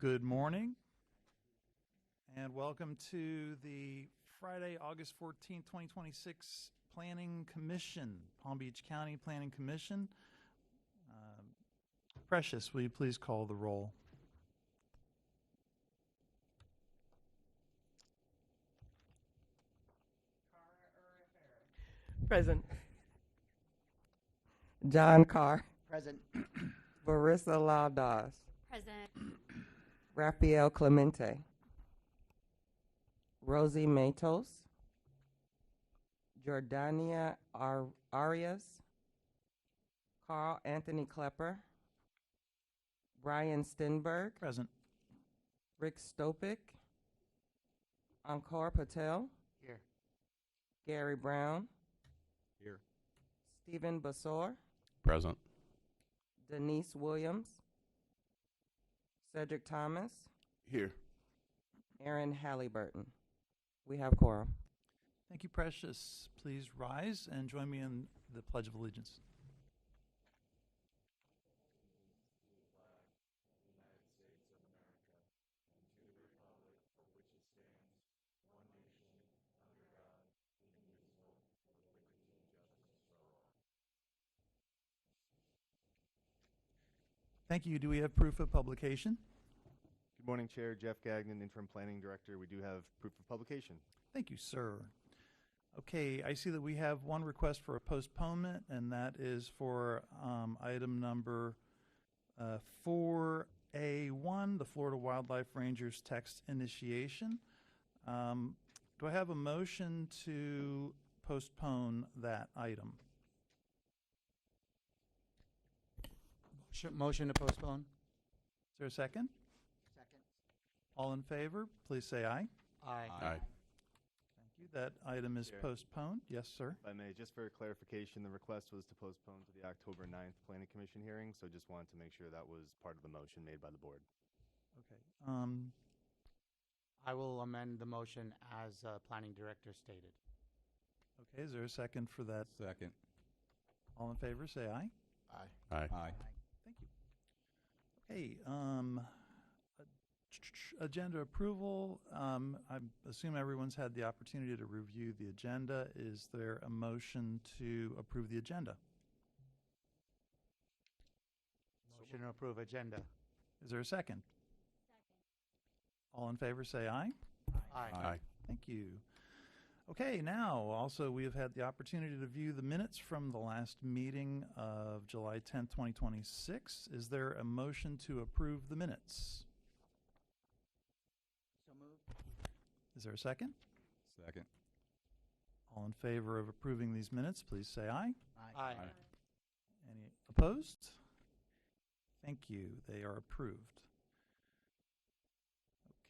Good morning, and welcome to the Friday, August 14th, 2026 Planning Commission, Palm Beach County Planning Commission. Precious, will you please call the roll? Present. John Carr. Present. Barissa Laudas. Present. Rafael Clemente. Rosie Matos. Jordania Arias. Carl Anthony Klepper. Brian Stenberg. Present. Rick Stopik. Ankar Patel. Here. Gary Brown. Here. Stephen Basor. Present. Denise Williams. Cedric Thomas. Here. Aaron Halliburton. We have quorum. Thank you, Precious. Please rise and join me in the Pledge of Allegiance. Thank you. Do we have proof of publication? Good morning, Chair. Jeff Gagnon, Interim Planning Director. We do have proof of publication. Thank you, sir. Okay, I see that we have one request for a postponement, and that is for item number 4A1, the Florida Wildlife Rangers text initiation. Do I have a motion to postpone that item? Motion to postpone. Is there a second? Second. All in favor, please say aye. Aye. Aye. Thank you. That item is Chair. postponed. Yes, sir. If I may, just for clarification, the request was to postpone to the October 9th Planning Commission hearing, so just wanted to make sure that was part of the motion made by the board. Okay. I will amend the motion as Planning Director stated. Okay, is there a second for that? Second. All in favor, say aye. Aye. Thank you. Okay, agenda approval. I assume everyone's had the opportunity to review the agenda. Is there a motion to approve the agenda? Motion to approve agenda. Is there a second? All in favor, say aye. Aye. Thank you. Okay, now also we have had the opportunity to view the minutes from the last meeting of July 10th, 2026. Is there a motion to approve the minutes? So moved. Is there a second? Second. All in favor of approving these minutes, please say aye. Aye. Any opposed? Thank you. They are approved.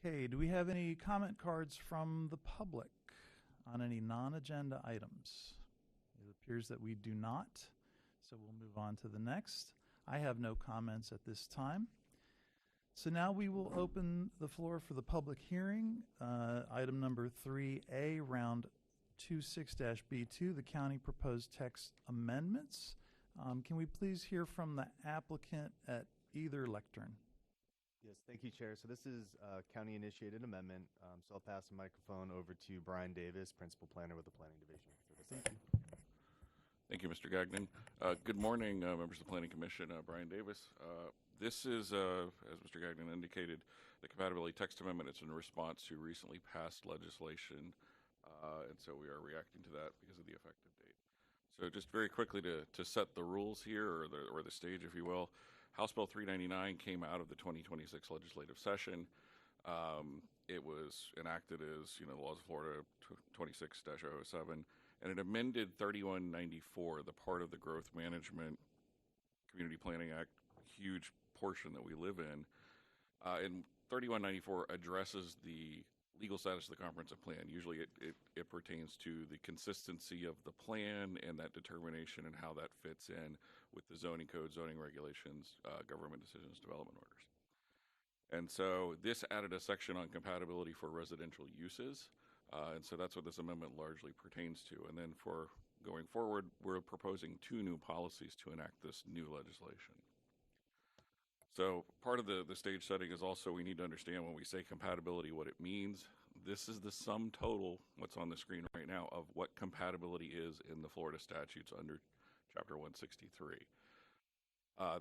Okay, do we have any comment cards from the public on any non-agenda items? It appears that we do not, so we'll move on to the next. I have no comments at this time. So now we will open the floor for the public hearing. Item number 3A, round 26-B2, the county proposed text amendments. Can we please hear from the applicant at either lectern? Yes, thank you, Chair. So this is a county-initiated amendment, so I'll pass the microphone over to Brian Davis, Principal Planner with the Planning Division. Thank you. Thank you, Mr. Gagnon. Good morning, members of the Planning Commission. Brian Davis. This is, as Mr. Gagnon indicated, the compatibility text amendment. It's in response to recently passed legislation, and so we are reacting to that because of the effective date. So just very quickly to set the rules here, or the stage, if you will. House Bill 399 came out of the 2026 legislative session. It was enacted as, the laws of Florida 26-007, and it amended 3194, the part of the Growth Management Community Planning Act, huge portion that we live in. And 3194 addresses the legal status of the comprehensive plan. Usually it pertains to the consistency of the plan and that determination and how that fits in with the zoning code, zoning regulations, government decisions, development orders. And so this added a section on compatibility for residential uses. And so that's what this amendment largely pertains to. And then for going forward, we're proposing 2 new policies to enact this new legislation. So part of the stage setting is also we need to understand when we say compatibility what it means. This is the sum total, what's on the screen right now, of what compatibility is in the Florida statutes under Chapter 163.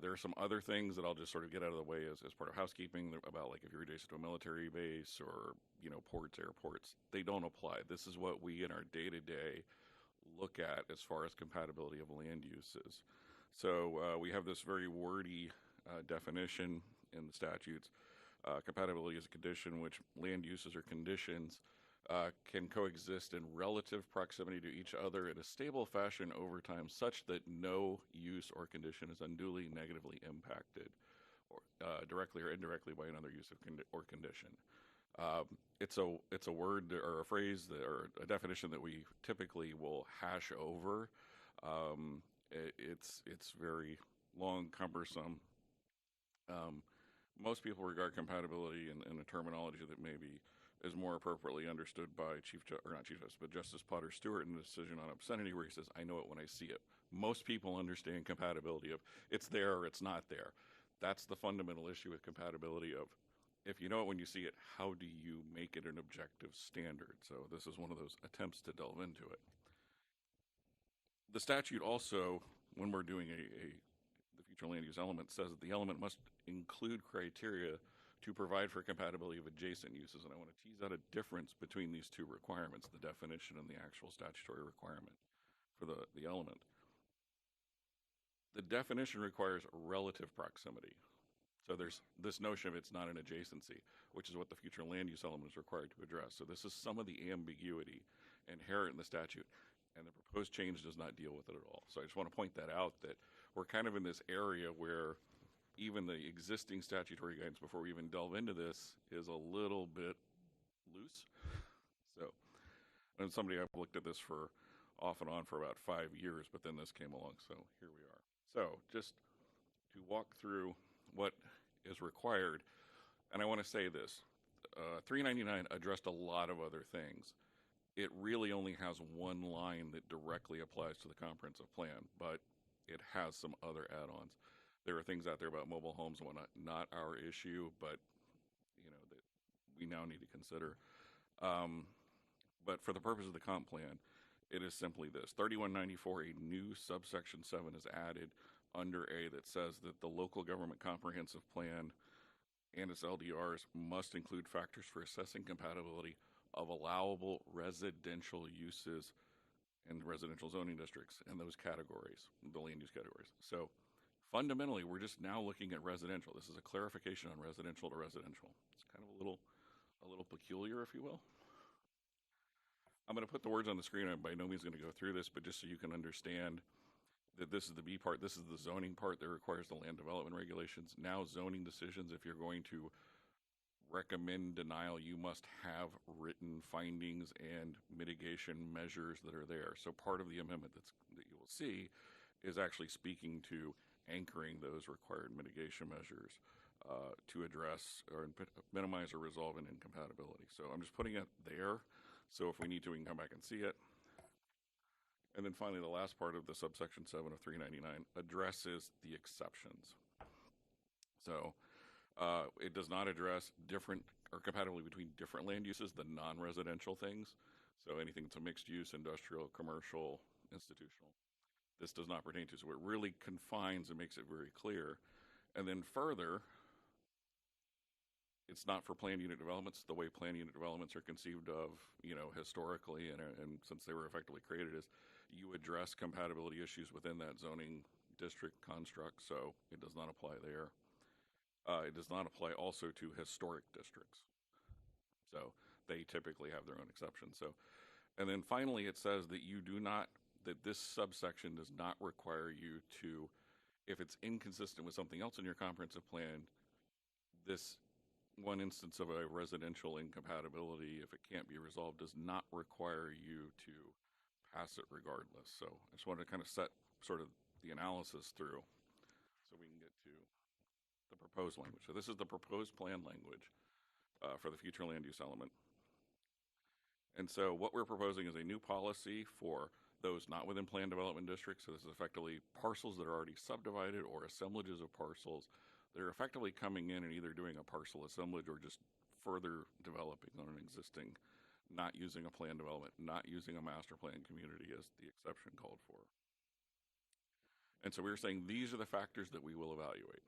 There are some other things that I'll just sort of get out of the way as part of housekeeping about, like, if you're adjacent to a military base or, you know, ports, airports. They don't apply. This is what we in our day-to-day look at as far as compatibility of land uses. So we have this very wordy definition in the statutes. Compatibility is a condition which land uses or conditions can coexist in relative proximity to each other in a stable fashion over time, such that no use or condition is unduly negatively impacted, or directly or indirectly, by another use or condition. It's a word or a phrase or a definition that we typically will hash over. It's very long, cumbersome. Most people regard compatibility in a terminology that maybe is more appropriately understood by Justice Potter Stewart in the decision on obscenity, where he says, "I know it when I see it." Most people understand compatibility of it's there or it's not there. That's the fundamental issue with compatibility of, if you know it when you see it, how do you make it an objective standard? So this is one of those attempts to delve into it. The statute also, when we're doing the future land use element, says that the element must include criteria to provide for compatibility of adjacent uses. And I want to tease out a difference between these two requirements, the definition and the actual statutory requirement for the element. The definition requires relative proximity. So there's this notion of it's not an adjacency, which is what the future land use element is required to address. So this is some of the ambiguity inherent in the statute, and the proposed change does not deal with it at all. So I just want to point that out, that we're kind of in this area where even the existing statutory guidance, before we even delve into this, is a little bit loose. So, and I've looked at this for off and on for about 5 years, but then this came along, so here we are. So just to walk through what is required, and I want to say this, 399 addressed a lot of other things. It really only has one line that directly applies to the comprehensive plan, but it has some other add-ons. There are things out there about mobile homes and whatnot, not our issue, but you know that we now need to consider. But for the purpose of the comp plan, it is simply this: 3194, a new subsection 7 is added under A that says that the local government comprehensive plan and its LDRs must include factors for assessing compatibility of allowable residential uses and residential zoning districts in those categories, the land use categories. So fundamentally, we're just now looking at residential. This is a clarification on residential to residential. It's kind of a little peculiar, if you will. I'm going to put the words on the screen. I'm by no means going to go through this, but just so you can understand that this is the B part. This is the zoning part that requires the land development regulations. Now, zoning decisions, if you're going to recommend denial, you must have written findings and mitigation measures that are there. So part of the amendment that you will see is actually speaking to anchoring those required mitigation measures to address or minimize or resolve an incompatibility. So I'm just putting it there, so if we need to, we can come back and see it. And then finally, the last part of the subsection 7 of 399 addresses the exceptions. So it does not address different or compatibility between different land uses, the non-residential things. So anything that's a mixed use, industrial, commercial, institutional. This does not pertain to. So it really confines and makes it very clear. And then further, it's not for planned unit developments. The way planned unit developments are conceived of, you know, historically and since they were effectively created, is you address compatibility issues within that zoning district construct. So it does not apply there. It does not apply also to historic districts. So they typically have their own exceptions. So, and then finally, it says that that this subsection does not require you to, if it's inconsistent with something else in your comprehensive plan, this one instance of a residential incompatibility, if it can't be resolved, does not require you to pass it regardless. So I just wanted to kind of set sort of the analysis through so we can get to the proposed language. So this is the proposed plan language for the future land use element. And so what we're proposing is a new policy for those not within planned development districts. So this is effectively parcels that are already subdivided or assemblages of parcels They're effectively coming in and either doing a parcel assemblage or just further developing on an existing, not using a plan development, not using a master plan community as the exception called for. And so we were saying these are the factors that we will evaluate.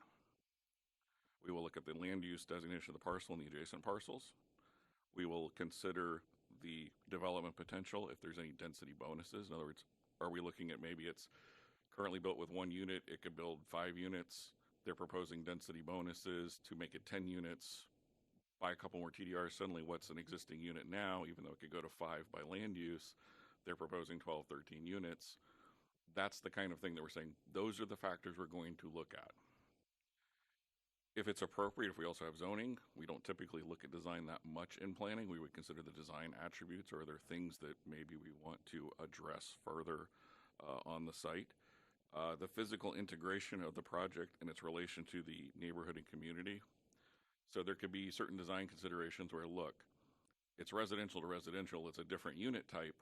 We will look at the land use designation of the parcel and the adjacent parcels. We will consider the development potential if there's any density bonuses. In other words, are we looking at maybe it's currently built with 1 unit, it could build 5 units. They're proposing density bonuses to make it 10 units, buy a couple more TDRs. Suddenly what's an existing unit now, even though it could go to 5 by land use, they're proposing 12, 13 units. That's the kind of thing that we're saying, those are the factors we're going to look at. If it's appropriate, if we also have zoning, we don't typically look at design that much in planning. We would consider the design attributes, or are there things that maybe we want to address further on the site. The physical integration of the project and its relation to the neighborhood and community. So there could be certain design considerations where, look, it's residential to residential, it's a different unit type,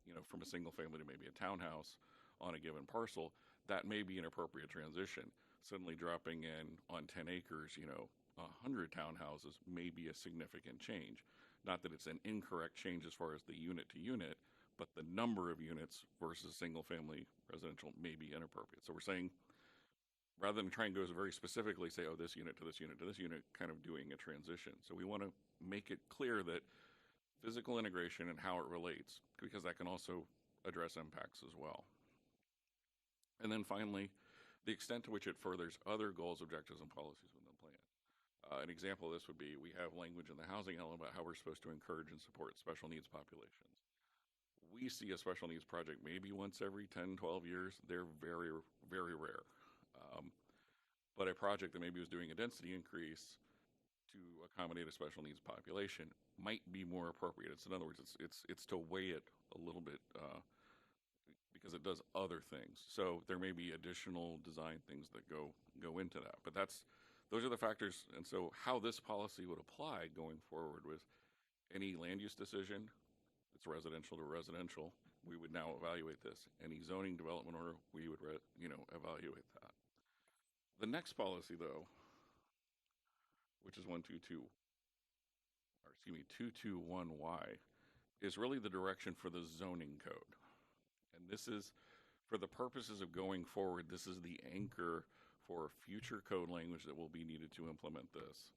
you know, from a single family to maybe a townhouse on a given parcel. That may be an appropriate transition. Suddenly dropping in on 10 acres, you know, 100 townhouses may be a significant change. Not that it's an incorrect change as far as the unit to unit, but the number of units versus single family residential may be inappropriate. So we're saying, rather than try and go very specifically, say, oh, this unit to this unit to this unit, kind of doing a transition. So we want to make it clear that physical integration and how it relates, because that can also address impacts as well. And then finally, the extent to which it furthers other goals, objectives, and policies within the plan. An example of this would be, we have language in the housing element about how we're supposed to encourage and support special needs populations. We see a special needs project maybe once every 10, 12 years. They're very, very rare. But a project that maybe was doing a density increase to accommodate a special needs population might be more appropriate. In other words, it's to weigh it a little bit because it does other things. So there may be additional design things that go into that. But those are the factors. And so how this policy would apply going forward with any land use decision, it's residential to residential, we would now evaluate this. Any zoning development order, we would evaluate that. The next policy, though, which is 221Y, is really the direction for the zoning code. And this is, for the purposes of going forward, this is the anchor for future code language that will be needed to implement this.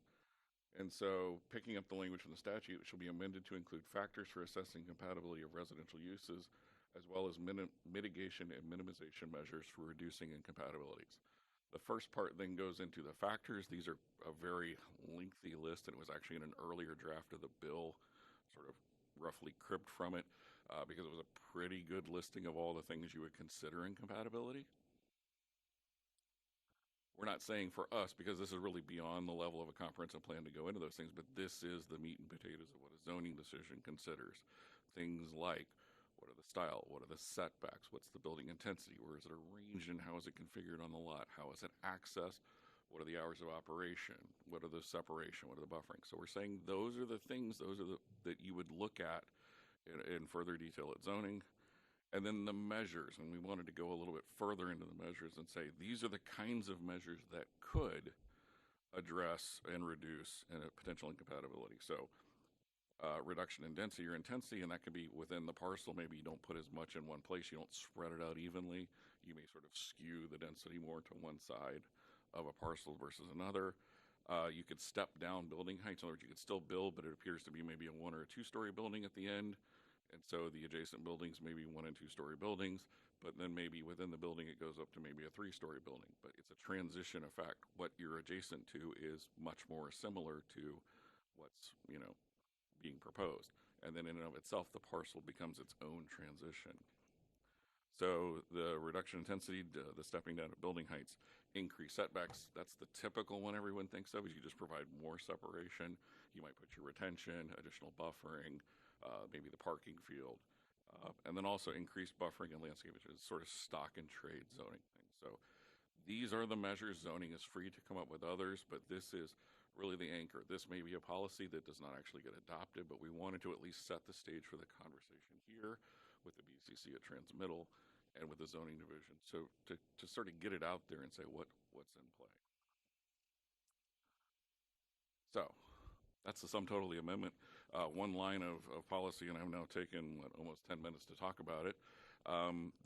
And so, picking up the language from the statute, it shall be amended to include factors for assessing compatibility of residential uses, as well as mitigation and minimization measures for reducing incompatibilities. The first part then goes into the factors. These are a very lengthy list, and it was actually in an earlier draft of the bill, sort of roughly cribbed from it, because it was a pretty good listing of all the things you would consider incompatibility. We're not saying for us, because this is really beyond the level of a comprehensive plan to go into those things, but this is the meat and potatoes of what a zoning decision considers. Things like, what are the style? What are the setbacks? What's the building intensity? Where is it arranged and how is it configured on the lot? How is it accessed? What are the hours of operation? What are the separation? What are the buffering? So we're saying those are the things, that you would look at in further detail at zoning. And then the measures, and we wanted to go a little bit further into the measures and say, these are the kinds of measures that could address and reduce potential incompatibility. So reduction in density or intensity, and that could be within the parcel. Maybe you don't put as much in one place. You don't spread it out evenly. You may sort of skew the density more to one side of a parcel versus another. You could step down building heights. In other words, you could still build, but it appears to be maybe a 1 or a 2-story building at the end. And so the adjacent buildings may be 1 and 2-story buildings, but then maybe within the building it goes up to maybe a 3-story building. But it's a transition effect. What you're adjacent to is much more similar to what's, being proposed. And then in and of itself, the parcel becomes its own transition. So the reduction in intensity, the stepping down of building heights, increased setbacks, that's the typical one everyone thinks of, is you just provide more separation. You might put your retention, additional buffering, maybe the parking field, and then also increased buffering and landscape, which is sort of stock and trade zoning thing. So these are the measures. Zoning is free to come up with others, but this is really the anchor. This may be a policy that does not actually get adopted, but we wanted to at least set the stage for the conversation here with the BCC at Transmittal and with the zoning division. So to sort of get it out there and say what's in play. So that's the sum total of the amendment. One line of policy, and I've now taken almost 10 minutes to talk about it.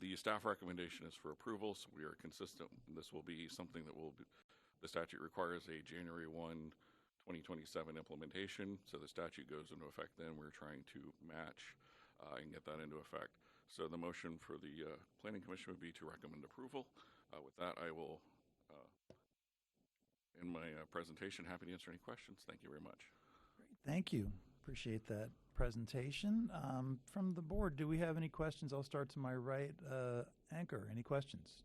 The staff recommendation is for approval, so we are consistent. This will be something that will be, the statute requires a January 1, 2027 implementation, so the statute goes into effect then. We're trying to match and get that into effect. So the motion for the Planning Commission would be to recommend approval. With that, I will end my presentation. Happy to answer any questions. Thank you very much. Thank you. Appreciate that presentation. From the board, do we have any questions? I'll start to my right. Anchor, any questions?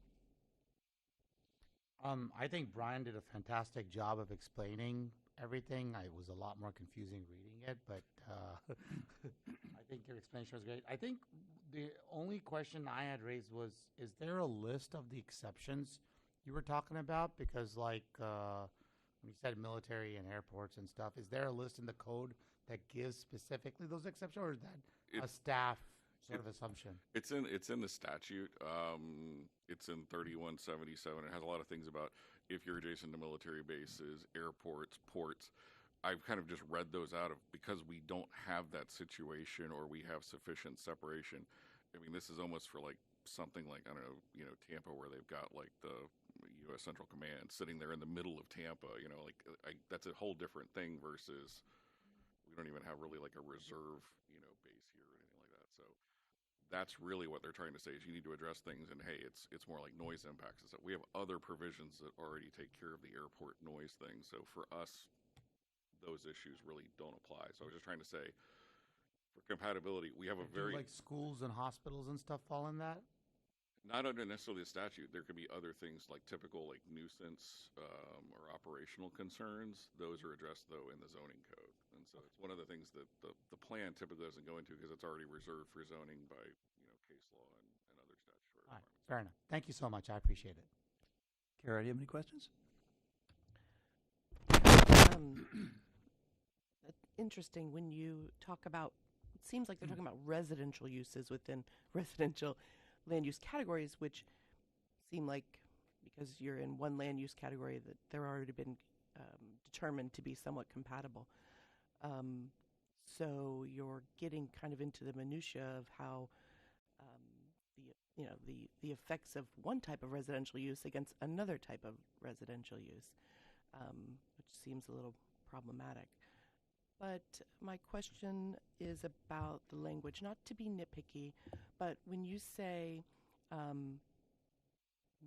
I think Brian did a fantastic job of explaining everything. It was a lot more confusing reading it, but I think your explanation was great. I think the only question I had raised was, is there a list of the exceptions you were talking about? Because like when you said military and airports and stuff, is there a list in the code that gives specifically those exceptions, or is that a staff sort of assumption? It's in the statute. It's in 3177. It has a lot of things about if you're adjacent to military bases, airports, ports. I've kind of just read those out of because we don't have that situation or we have sufficient separation. I mean, this is almost for like something like, I don't know, Tampa, where they've got like the U.S. Central Command sitting there in the middle of Tampa. That's a whole different thing versus we don't even have really like a reserve, base here or anything like that. So that's really what they're trying to say is you need to address things, and hey, it's more like noise impacts and stuff. We have other provisions that already take care of the airport noise thing. So for us, those issues really don't apply. So I was just trying to say, for compatibility, we have a very like schools and hospitals and stuff fall in that? not under necessarily a statute. There could be other things like typical like nuisance or operational concerns. Those are addressed though in the zoning code, and so it's one of the things that the plan typically doesn't go into because it's already reserved for zoning by case law and other statutory All right, requirements. fair enough. Thank you so much. I appreciate it. Kara, do you have any questions? That's interesting when you talk about, it seems like they're talking about residential uses within residential land use categories, which seem like, because you're in one land use category, that they're already been determined to be somewhat compatible. So you're getting kind of into the minutia of how the effects of one type of residential use against another type of residential use, which seems a little problematic. But my question is about the language, not to be nitpicky, but when you say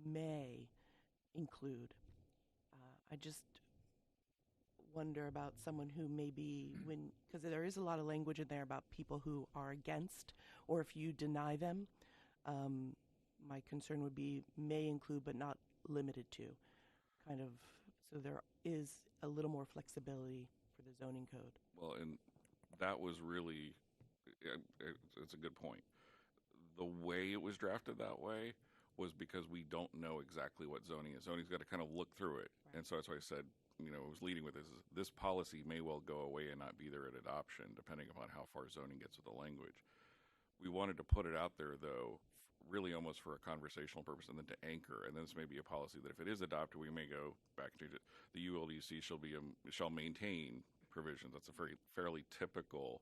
may include, I just wonder about someone who maybe, because there is a lot of language in there about people who are against, or if you deny them, my concern would be may include but not limited to, kind of, so there is a little more flexibility for the zoning code. Well, and that was really, it's a good point. The way it was drafted that way was because we don't know exactly what zoning is. Zoning's got to kind of look through it. Right. And so that's why I said, I was leading with this policy may well go away and not be there at adoption, depending upon how far zoning gets with the language. We wanted to put it out there, though, really almost for a conversational purpose, and then to anchor. And then this may be a policy that if it is adopted, we may go back to the ULDC shall maintain provisions. That's a fairly typical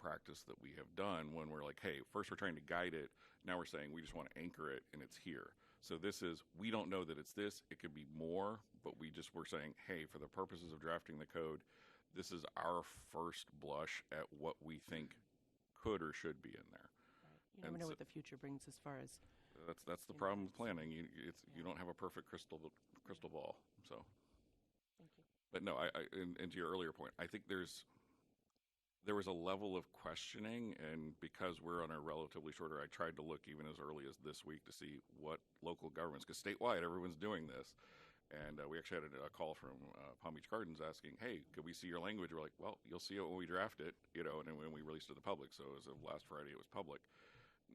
practice that we have done when we're like, hey, first we're trying to guide it. Now we're saying we just want to anchor it, and it's here. So this is, we don't know that it's this. It could be more, but we're saying, hey, for the purposes of drafting the code, this is our first blush at what we think could or should be in there. Right. You never know what the future brings as far as. That's the problem with planning. You don't have a perfect crystal ball. So. Thank you. But no, and to your earlier point, I think there was a level of questioning, and because we're on a relatively shorter, I tried to look even as early as this week to see what local governments, because statewide everyone's doing this, and we actually had a call from Palm Beach Gardens asking, hey, could we see your language? We're like, well, you'll see it when we draft it, and then when we released it to the public. So as of last Friday, it was public.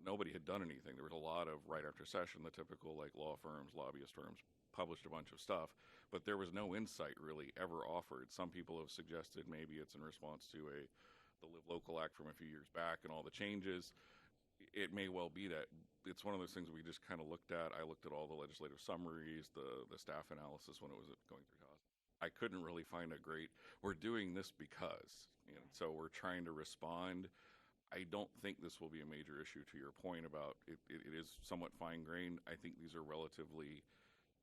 Nobody had done anything. There was a lot of right after session, the typical like law firms, lobbyist firms published a bunch of stuff, but there was no insight really ever offered. Some people have suggested maybe it's in response to the Live Local Act from a few years back and all the changes. It may well be that it's one of those things we just kind of looked at. I looked at all the legislative summaries, the staff analysis when it was going through House. I couldn't really find a great, we're doing this because, so we're trying to respond. I don't think this will be a major issue to your point about it is somewhat fine-grained. I think these are relatively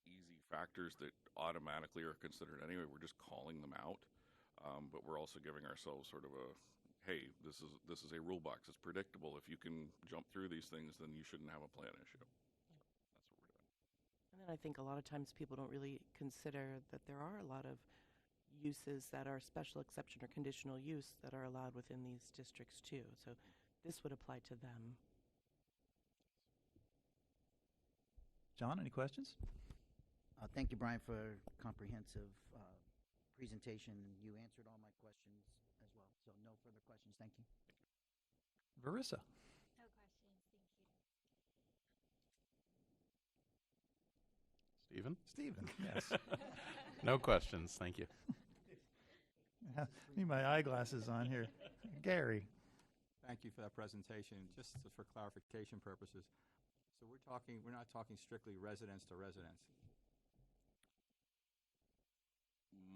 easy factors that automatically are considered anyway. We're just calling them out. But we're also giving ourselves sort of a, hey, this is a rule box. It's predictable. If you can jump through these things, then you shouldn't have a plan issue. That's what we're doing. And then I think a lot of times people don't really consider that there are a lot of uses that are special exception or conditional use that are allowed within these districts too. So this would apply to them. John, any questions? Thank you, Brian, for comprehensive presentation. You answered all my questions as well. So no further questions. Thank you. Verissa. No questions. Thank you. Stephen? Stephen, yes. No questions. Thank you. Need my eyeglasses on here. Gary. Thank you for that presentation. Just for clarification purposes, so we're not talking strictly residence to residence.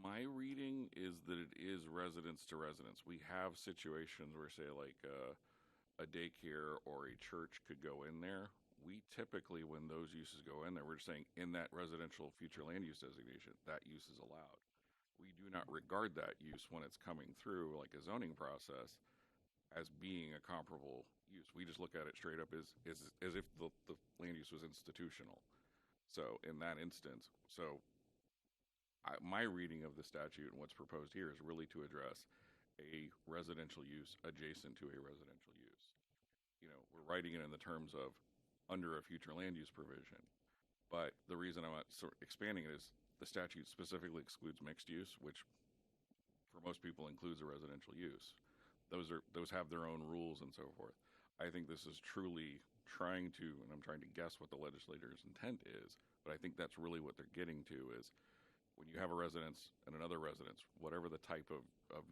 My reading is that it is residence to residence. We have situations where, say, like a daycare or a church could go in there. We typically, when those uses go in there, we're just saying in that residential future land use designation, that use is allowed. We do not regard that use when it's coming through like a zoning process as being a comparable use. We just look at it straight up as if the land use was institutional. So in that instance, my reading of the statute and what's proposed here is really to address a residential use adjacent to a residential use. We're writing it in the terms of under a future land use provision. But the reason I'm not expanding it is the statute specifically excludes mixed use, which for most people includes a residential use. Those have their own rules and so forth. I think this is truly trying to, and I'm trying to guess what the legislator's intent is, but I think that's really what they're getting to is when you have a residence and another residence, whatever the type of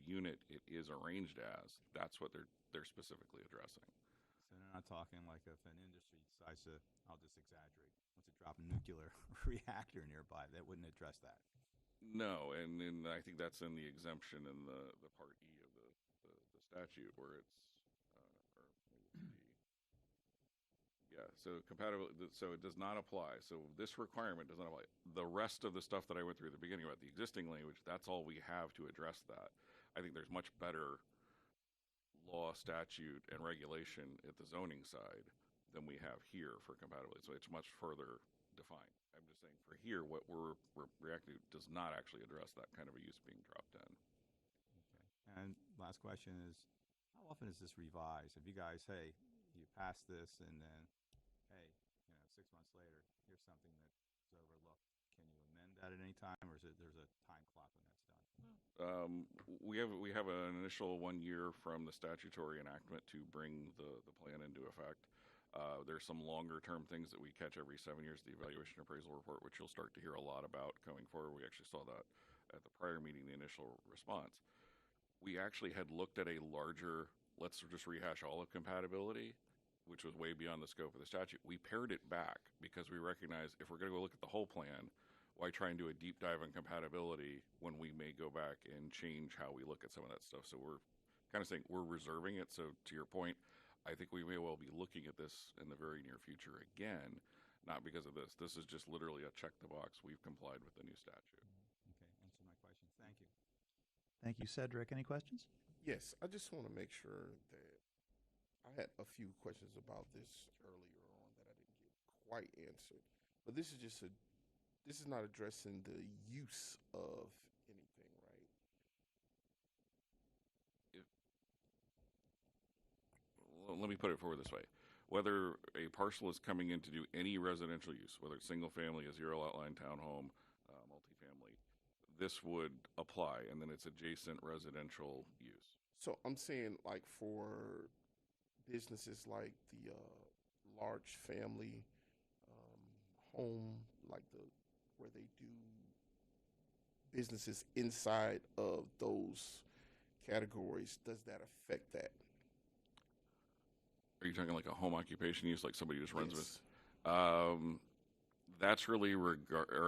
unit it is arranged as, that's what they're specifically addressing. So they're not talking like if an industry decides to, I'll just exaggerate, wants to drop a nuclear reactor nearby, that wouldn't address that. No, and I think that's in the exemption in the Part E of the statute where it's, or maybe it's D. Yeah, so so it does not apply. So this requirement does not apply. The rest of the stuff that I went through at the beginning about the existing language, that's all we have to address that. I think there's much better law, statute, and regulation at the zoning side than we have here for compatibility. So it's much further defined. I'm just saying for here, what we're reacting to does not actually address that kind of a use being dropped in. Okay. And last question is, how often is this revised? If you guys, hey, you passed this and then, hey, 6 months later, here's something that was overlooked. Can you amend that at any time, or is it there's a time clock when that's done? We have an initial 1 year from the statutory enactment to bring the plan into effect. There's some longer term things that we catch every 7 years, the evaluation appraisal report, which you'll start to hear a lot about going forward. We actually saw that at the prior meeting, the initial response. We actually had looked at a larger, let's just rehash all of compatibility, which was way beyond the scope of the statute. We pared it back because we recognized if we're going to go look at the whole plan, why try and do a deep dive on compatibility when we may go back and change how we look at some of that stuff? So we're kind of saying we're reserving it. So to your point, I think we may well be looking at this in the very near future again, not because of this. This is just literally a check the box. We've complied with the new statute. Okay, answer my question. Thank you. Thank you, Cedric. Any questions? Yes, I just want to make sure that I had a few questions about this earlier on that I didn't get quite answered. But this is not addressing the use of anything, right? Let me put it forward this way. Whether a parcel is coming in to do any residential use, whether it's single family, a zero lot line townhome, multifamily, this would apply, and then it's adjacent residential use. So I'm saying, like, for businesses like the large family home, like where they do businesses inside of those categories, does that affect that? Are you talking like a home occupation use, like somebody just runs Yes. with? That's really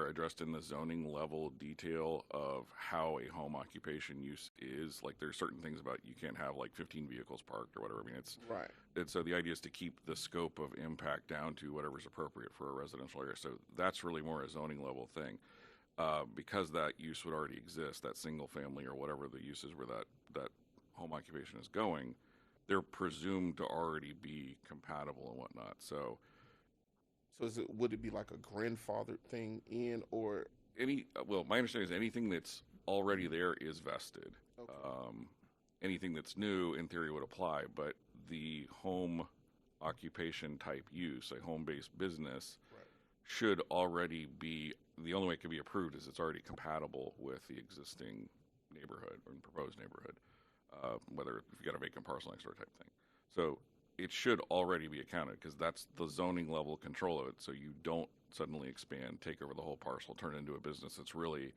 addressed in the zoning level detail of how a home occupation use is. Like there's certain things about you can't have like 15 vehicles parked or whatever. I mean, it's Right. and so the idea is to keep the scope of impact down to whatever's appropriate for a residential area. So that's really more a zoning level thing. Because that use would already exist, that single family or whatever the use is where that home occupation is going, they're presumed to already be compatible and whatnot. So Would it be like a grandfather thing in, or my understanding is anything that's already there is vested. Okay. Anything that's new, in theory, would apply, but the home occupation type use, a home-based business, Right. should already be, the only way it can be approved is it's already compatible with the existing neighborhood or proposed neighborhood, whether if you got a vacant parcel next door type thing. So it should already be accounted because that's the zoning level control of it. So you don't suddenly expand, take over the whole parcel, turn it into a business that's really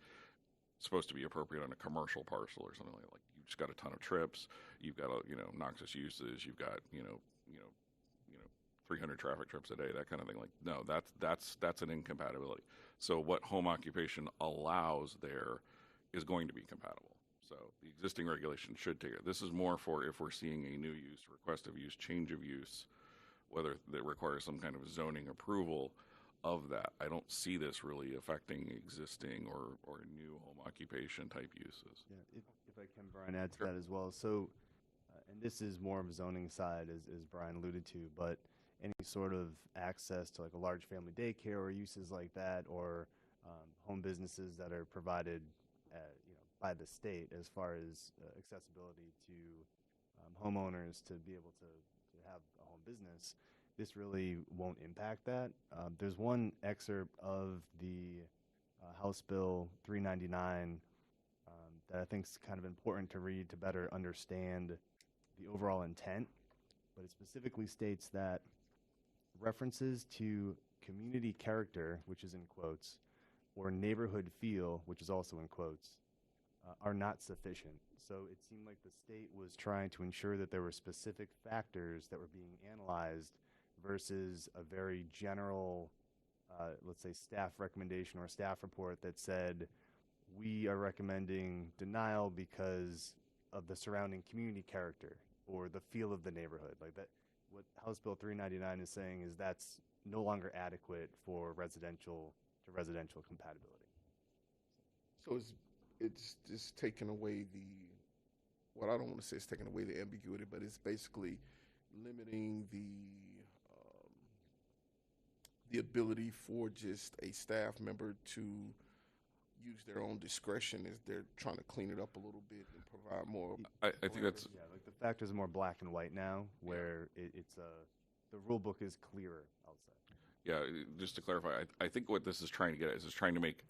supposed to be appropriate on a commercial parcel or something like you just got a ton of trips, you've got noxious uses, you've got 300 traffic trips a day, that kind of thing. Like no, that's an incompatibility. So what home occupation allows there is going to be compatible. So the existing regulation should take it. This is more for if we're seeing a new use, request of use, change of use, whether that requires some kind of zoning approval of that. I don't see this really affecting existing or new home occupation type uses. Yeah, if I can, Brian, add to that as well. So, and this is more of a zoning side, as Brian alluded to, but any sort of access to like a large family daycare or uses like that, or home businesses that are provided, by the state as far as accessibility to homeowners to be able to have a home business, this really won't impact that. There's one excerpt of the House Bill 399 that I think is kind of important to read to better understand the overall intent, but it specifically states that references to community character, which is in quotes, or neighborhood feel, which is also in quotes, are not sufficient. So it seemed like the state was trying to ensure that there were specific factors that were being analyzed versus a very general, let's say, staff recommendation or staff report that said, we are recommending denial because of the surrounding community character or the feel of the neighborhood. Like that, what House Bill 399 is saying is that's no longer adequate for residential to residential compatibility. So it's just taking away I don't want to say it's taking away the ambiguity, but it's basically limiting the ability for just a staff member to use their own discretion as they're trying to clean it up a little bit and provide more. I think that's like the factors are more black and white now, where it's the rule book is clearer, I'll say. Yeah, just to clarify, I think what this is trying to get at is it's trying to make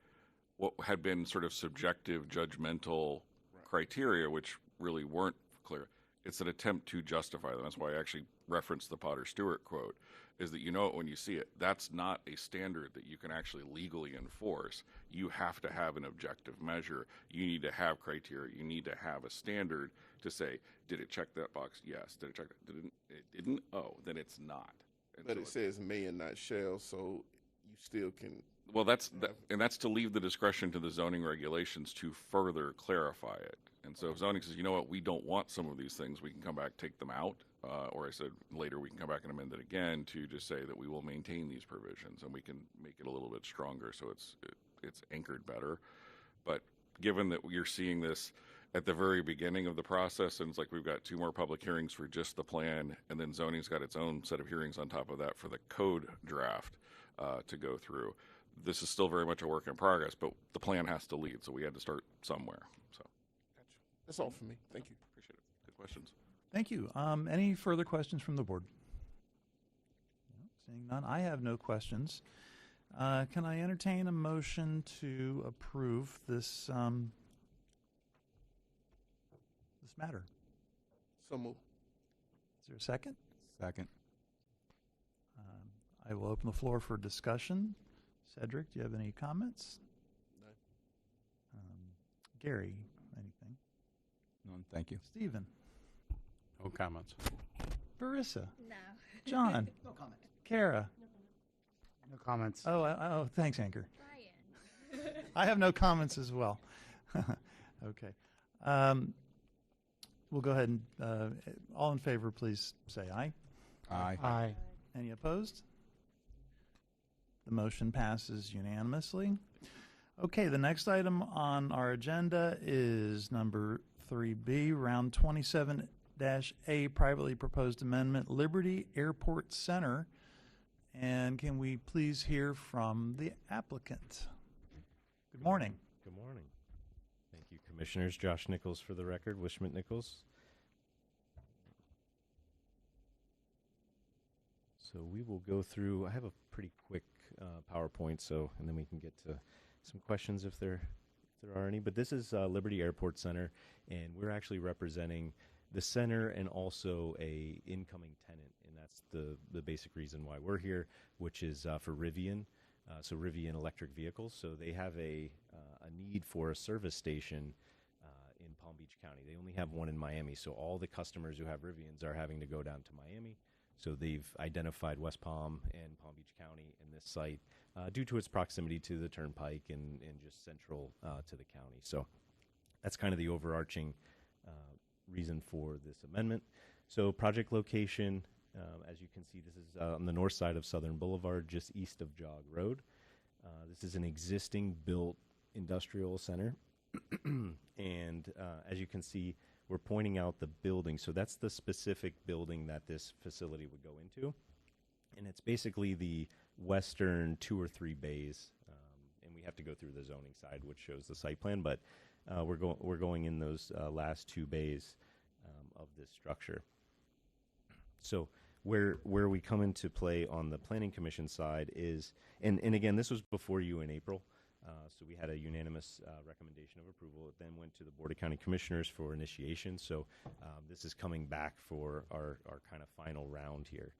what had been sort of subjective, judgmental criteria, which really weren't clear. It's an attempt to justify them. That's why I actually referenced the Potter Stewart quote, is that you know it when you see it. That's not a standard that you can actually legally enforce. You have to have an objective measure. You need to have criteria. You need to have a standard to say, did it check that box? Yes. Did it check that? It didn't? Oh, then it's not. And But so it says may and not shall, so you still can. Well, that's to leave the discretion to the zoning regulations to further clarify it. And so if zoning says, you know what, we don't want some of these things, we can come back, take them out. Or I said later we can come back and amend it again to just say that we will maintain these provisions and we can make it a little bit stronger so it's anchored better. But given that you're seeing this at the very beginning of the process, and it's like we've got 2 more public hearings for just the plan, and then zoning's got its own set of hearings on top of that for the code draft to go through. This is still very much a work in progress, but the plan has to lead, so we had to start somewhere. So, Gotcha. That's all for me. Thank you. appreciate it. Good questions. Thank you. Any further questions from the board? No, seeing none, I have no questions. Can I entertain a motion to approve this this matter? So move. Is there a second? Second. I will open the floor for discussion. Cedric, do you have any comments? No. Gary, anything? None. Thank you. Stephen? No comments. Barissa? No. John? No comment. Kara? No comments. Oh, thanks, Anchor. Brian. I have no comments as well. Okay. We'll go ahead and, all in favor, please say aye. Aye. Aye. Any opposed? The motion passes unanimously. Okay, the next item on our agenda is number 3B, round 27-A, privately proposed amendment, Liberty Airport Center. And can we please hear from the applicant? Good morning. Good morning. Thank you, Commissioners. Josh Nichols for the record, Wishmont Nichols. So we will go through, I have a pretty quick PowerPoint, and then we can get to some questions if there are any. But this is Liberty Airport Center, and we're actually representing the center and also a incoming tenant, and that's the basic reason why we're here, which is for Rivian. So Rivian electric vehicles. So they have a need for a service station in Palm Beach County. They only have one in Miami, so all the customers who have Rivians are having to go down to Miami. So they've identified West Palm and Palm Beach County in this site due to its proximity to the Turnpike and just central to the county. So that's kind of the overarching reason for this amendment. So project location, as you can see, this is on the north side of Southern Boulevard, just east of Jog Road. This is an existing built industrial center. And as you can see, we're pointing out the building. So that's the specific building that this facility would go into. And it's basically the western 2 or 3 bays. And we have to go through the zoning side, which shows the site plan. But we're going in those last 2 bays of this structure. So where we come into play on the Planning Commission side is, and again, this was before you in April. So we had a unanimous recommendation of approval. It then went to the Board of County Commissioners for initiation. So this is coming back for our kind of final round here.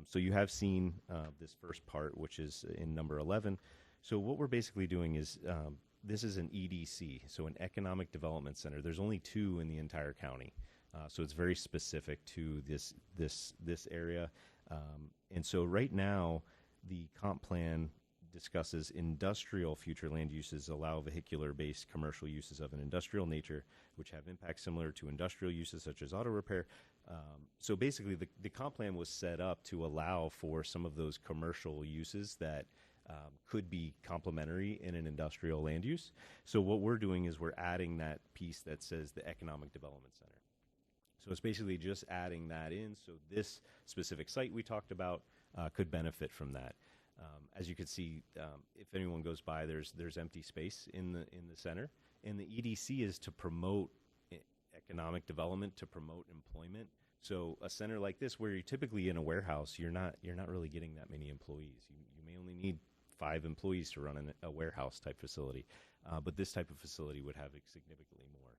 So you have seen this first part, which is in number 11. So what we're basically doing is this is an EDC, so an Economic Development Center. There's only 2 in the entire county. So it's very specific to this area. And so right now, the comp plan discusses industrial future land uses allow vehicular-based commercial uses of an industrial nature, which have impacts similar to industrial uses such as auto repair. So basically, the comp plan was set up to allow for some of those commercial uses that could be complementary in an industrial land use. So what we're doing is we're adding that piece that says the Economic Development Center. So it's basically just adding that in. So this specific site we talked about could benefit from that. As you can see, if anyone goes by, there's empty space in the center, and the EDC is to promote economic development, to promote employment. So a center like this, where you're typically in a warehouse, you're not really getting that many employees. You may only need 5 employees to run a warehouse type facility, but this type of facility would have significantly more,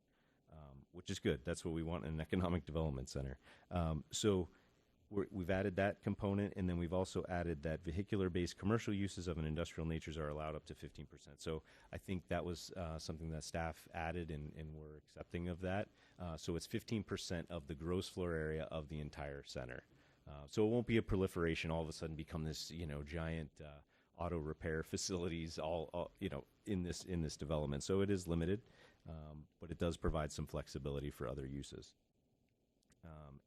which is good. That's what we want in an economic development center. So we've added that component, and then we've also added that vehicular-based commercial uses of an industrial natures are allowed up to 15%. So I think that was something that staff added, and we're accepting of that. So it's 15% of the gross floor area of the entire center. So it won't be a proliferation, all of a sudden become this, giant auto repair facilities all in this development. So it is limited, but it does provide some flexibility for other uses.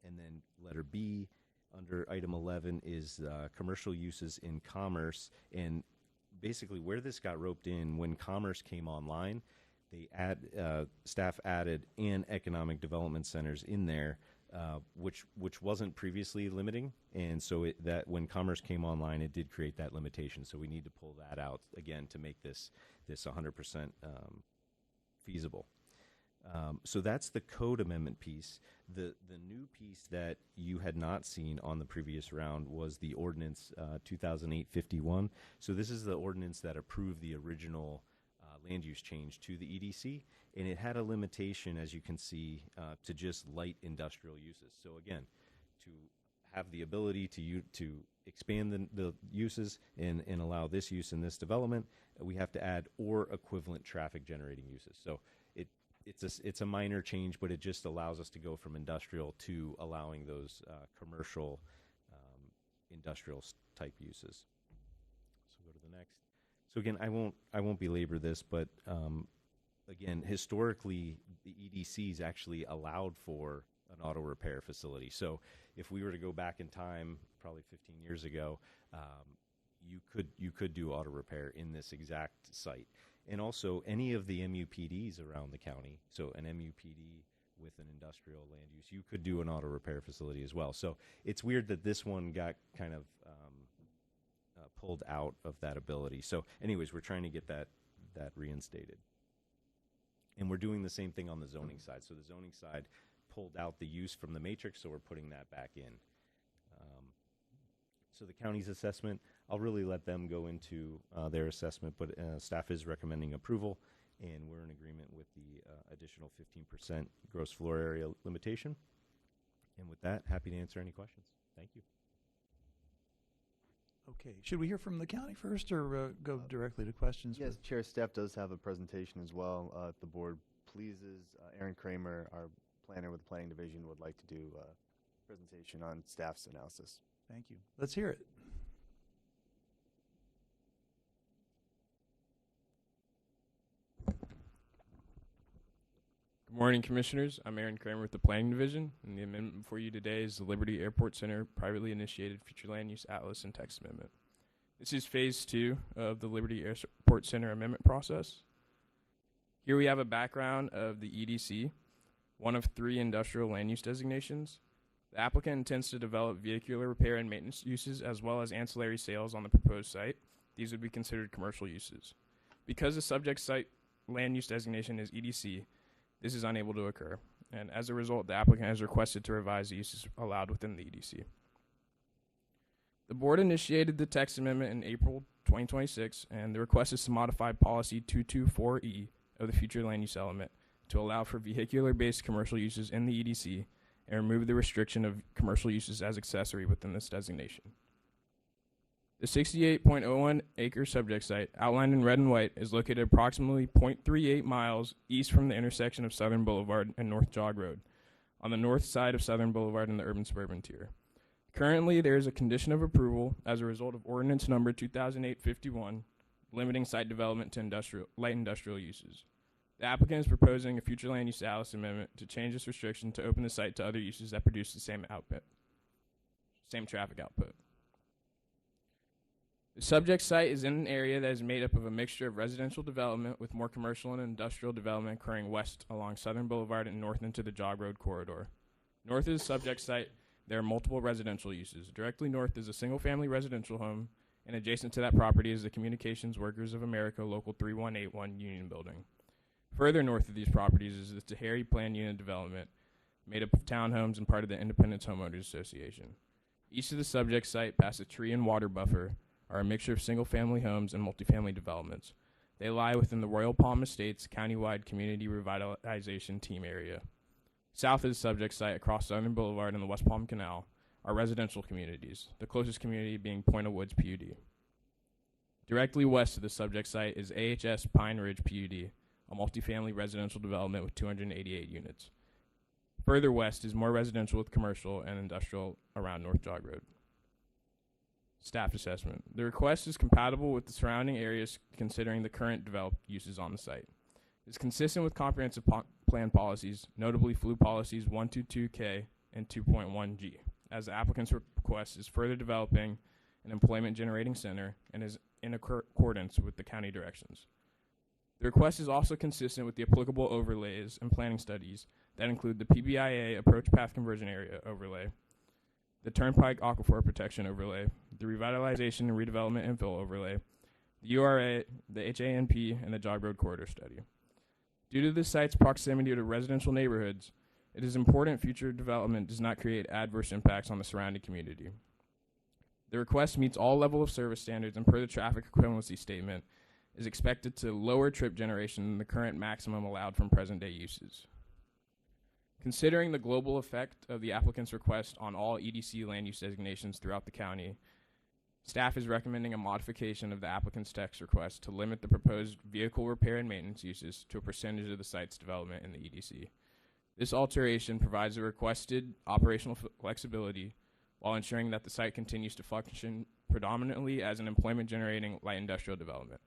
And then letter B, under item 11, is commercial uses in commerce. And basically where this got roped in, when commerce came online, staff added and economic development centers in there, which wasn't previously limiting. And so that when commerce came online, it did create that limitation. So we need to pull that out again to make this 100% feasible. So that's the code amendment piece. The new piece that you had not seen on the previous round was the ordinance 2008-51. So this is the ordinance that approved the original land use change to the EDC, and it had a limitation, as you can see, to just light industrial uses. So again, to have the ability to expand the uses and allow this use in this development, we have to add or equivalent traffic generating uses. So it's a minor change, but it just allows us to go from industrial to allowing those commercial industrial type uses. go to the next. So again, I won't belabor this, but again, historically, the EDCs actually allowed for an auto repair facility. So if we were to go back in time, probably 15 years ago, you could do auto repair in this exact site. And also any of the MUPDs around the county, so an MUPD with an industrial land use, you could do an auto repair facility as well. So it's weird that this one got kind of pulled out of that ability. So anyways, we're trying to get that reinstated. And we're doing the same thing on the zoning side. So the zoning side pulled out the use from the matrix, so we're putting that back in. So the county's assessment, I'll really let them go into their assessment, but staff is recommending approval, and we're in agreement with the additional 15% gross floor area limitation. And with that, happy to answer any questions. Thank you. Okay, should we hear from the county first or go directly to questions? Yes, Chair, staff does have a presentation as well. If the board pleases, Aaron Kramer, our planner with the Planning Division, would like to do a presentation on staff's analysis. Thank you. Let's hear it. Good morning, Commissioners. I'm Aaron Kramer with the Planning Division, and the amendment before you today is the Liberty Airport Center privately initiated Future Land Use Atlas and Text Amendment. This is Phase 2 of the Liberty Airport Center amendment process. Here we have a background of the EDC, one of 3 industrial land use designations. The applicant intends to develop vehicular repair and maintenance uses as well as ancillary sales on the proposed site. These would be considered commercial uses. Because the subject site land use designation is EDC, this is unable to occur, and as a result, the applicant has requested to revise the uses allowed within the EDC. The board initiated the text amendment in April 2026, and the request is to modify Policy 224E of the Future Land Use Element to allow for vehicular-based commercial uses in the EDC and remove the restriction of commercial uses as accessory within this designation. The 68.01 acre subject site, outlined in red and white, is located approximately 0.38 miles east from the intersection of Southern Boulevard and North Jog Road, on the north side of Southern Boulevard in the urban suburban tier. Currently, there is a condition of approval as a result of ordinance number 2008-51, limiting site development to light industrial uses. The applicant is proposing a future land use Atlas amendment to change this restriction to open the site to other uses that produce the same traffic output. The subject site is in an area that is made up of a mixture of residential development with more commercial and industrial development occurring west along Southern Boulevard and north into the Jog Road corridor. North of the subject site, there are multiple residential uses. Directly north is a single-family residential home, and adjacent to that property is the Communications Workers of America Local 3181 Union Building. Further north of these properties is the Tahari Plan Unit Development, made up of townhomes and part of the Independence Homeowners Association. East of the subject site, past a tree and water buffer, are a mixture of single-family homes and multifamily developments. They lie within the Royal Palm Estates countywide community revitalization team area. South of the subject site, across Southern Boulevard and the West Palm Canal, are residential communities, the closest community being Point of Woods PUD. Directly west of the subject site is AHS Pine Ridge PUD, a multifamily residential development with 288 units. Further west is more residential with commercial and industrial around North Jog Road. Staff assessment. The request is compatible with the surrounding areas considering the current developed uses on the site. It is consistent with comprehensive plan policies, notably FLU policies 122K and 2.1G, as the applicant's request is further developing an employment generating center and is in accordance with the county directions. The request is also consistent with the applicable overlays and planning studies that include the PBIA Approach Path Conversion Area overlay, the Turnpike Aquifer Protection Overlay, the Revitalization and Redevelopment Infill Overlay, the URA, the HANP, and the Jog Road Corridor Study. Due to the site's proximity to residential neighborhoods, it is important future development does not create adverse impacts on the surrounding community. The request meets all level of service standards and per the traffic equivalency statement is expected to lower trip generation than the current maximum allowed from present day uses. Considering the global effect of the applicant's request on all EDC land use designations throughout the county, staff is recommending a modification of the applicant's text request to limit the proposed vehicle repair and maintenance uses to a percentage of the site's development in the EDC. This alteration provides a requested operational flexibility while ensuring that the site continues to function predominantly as an employment-generating light industrial development.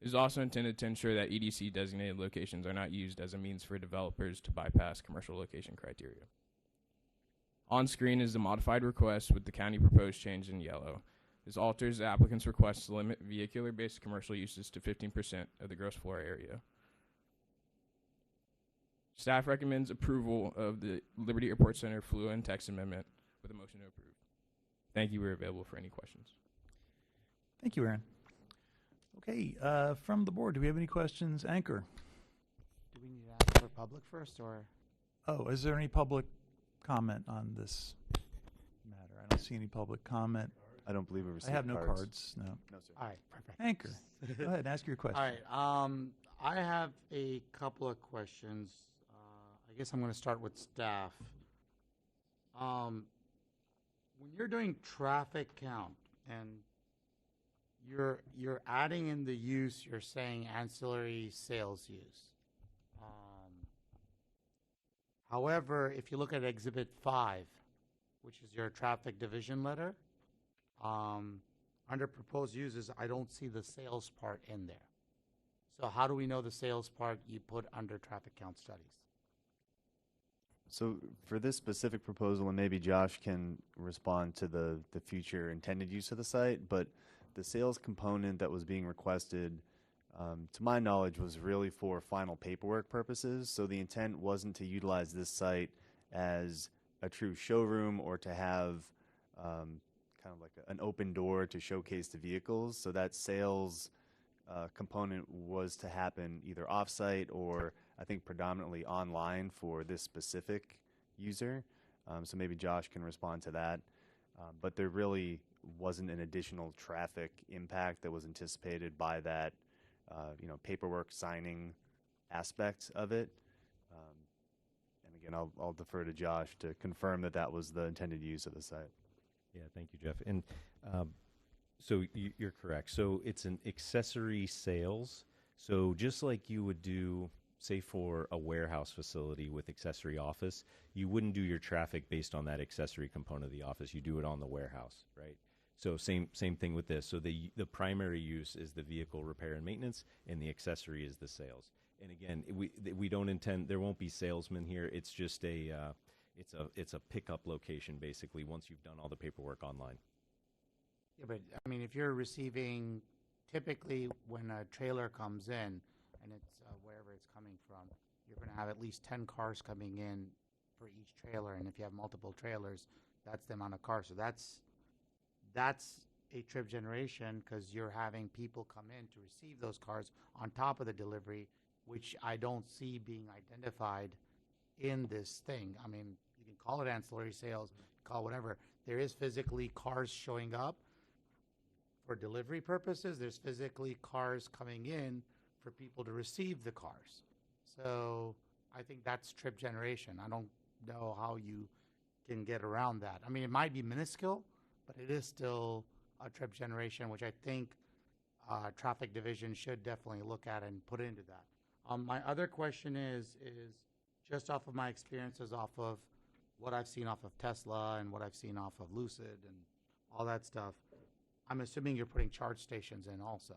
It is also intended to ensure that EDC designated locations are not used as a means for developers to bypass commercial location criteria. On screen is the modified request with the county proposed change in yellow. This alters the applicant's request to limit vehicular-based commercial uses to 15% of the gross floor area. Staff recommends approval of the Liberty Airport Center FLUA and text amendment with a motion to approve. Thank you. We're available for any questions. Thank you, Aaron. Okay, from the board, do we have any questions? Anchor. Do we need to ask for public first, or? Oh, is there any public comment on this matter? I don't see any public comment. I don't believe we received I have no cards. cards, no. No, sir. All right, perfect. Anchor, go ahead and ask your question. All right, I have a couple of questions. I guess I'm going to start with staff. When you're doing traffic count and you're adding in the use, you're saying ancillary sales use. However, if you look at Exhibit 5, which is your traffic division letter, under proposed uses, I don't see the sales part in there. So how do we know the sales part you put under traffic count studies? So for this specific proposal, and maybe Josh can respond to the future intended use of the site, but the sales component that was being requested, to my knowledge, was really for final paperwork purposes. So the intent wasn't to utilize this site as a true showroom or to have kind of like an open door to showcase the vehicles. So that sales component was to happen either off-site or I think predominantly online for this specific user. So maybe Josh can respond to that. But there really wasn't an additional traffic impact that was anticipated by that, paperwork signing aspect of it. And again, I'll defer to Josh to confirm that that was the intended use of the site. Yeah, thank you, Jeff. And so you're correct. So it's an accessory sales. So just like you would do, say, for a warehouse facility with accessory office, you wouldn't do your traffic based on that accessory component of the office. You do it on the warehouse, right? So same thing with this. So the primary use is the vehicle repair and maintenance, and the accessory is the sales. And again, we don't intend, there won't be salesmen here. It's just it's a pickup location basically once you've done all the paperwork online. Yeah, but I mean, if you're receiving, typically when a trailer comes in and it's wherever it's coming from, you're going to have at least 10 cars coming in for each trailer. And if you have multiple trailers, that's the amount of cars. So that's a trip generation because you're having people come in to receive those cars on top of the delivery, which I don't see being identified in this thing. I mean, you can call it ancillary sales, call it whatever. There is physically cars showing up for delivery purposes. There's physically cars coming in for people to receive the cars. So I think that's trip generation. I don't know how you can get around that. I mean, it might be minuscule, but it is still a trip generation, which I think traffic division should definitely look at and put into that. My other question is just off of my experiences off of what I've seen off of Tesla and what I've seen off of Lucid and all that stuff, I'm assuming you're putting charge stations in also.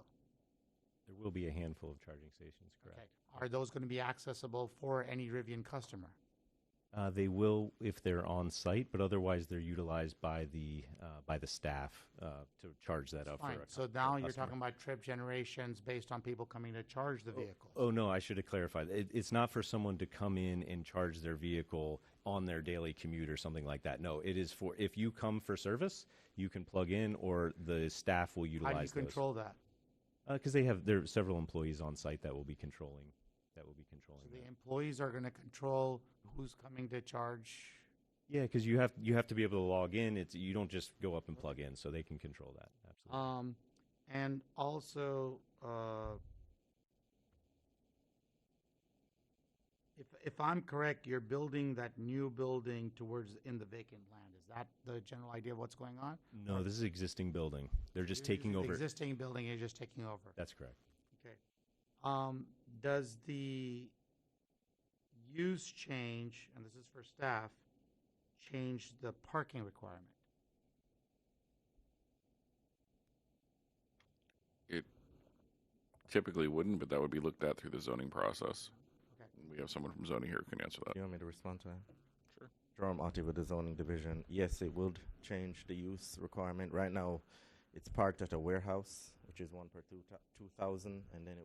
There will be a handful of charging stations, correct? Okay. Are those going to be accessible for any Rivian customer? They will if they're on site, but otherwise they're utilized by the staff to charge that up. Fine. For a So now you're talking about trip generations based on people coming to charge the vehicle. Oh no, I should have clarified. It's not for someone to come in and charge their vehicle on their daily commute or something like that. No, it is for if you come for service, you can plug in, or the staff will utilize. How do you control that? Because there are several employees on site that will be controlling. So the employees are going to control who's coming to charge. Yeah, because you have to be able to log in. You don't just go up and plug in, so they can control that. Absolutely. And also, if I'm correct, you're building that new building towards in the vacant land. Is that the general idea of what's going on? No, this is existing building. They're just taking over. Existing building, you're just taking over. That's correct. Okay. Does the use change, and this is for staff, change the parking requirement? It typically wouldn't, but that would be looked at through the zoning process. Okay. We have someone from zoning here who can answer that. You want me to respond to that? Sure. Jerome Otti with the zoning division. Yes, it would change the use requirement. Right now, it's parked at a warehouse, which is 1 per 2,000, and then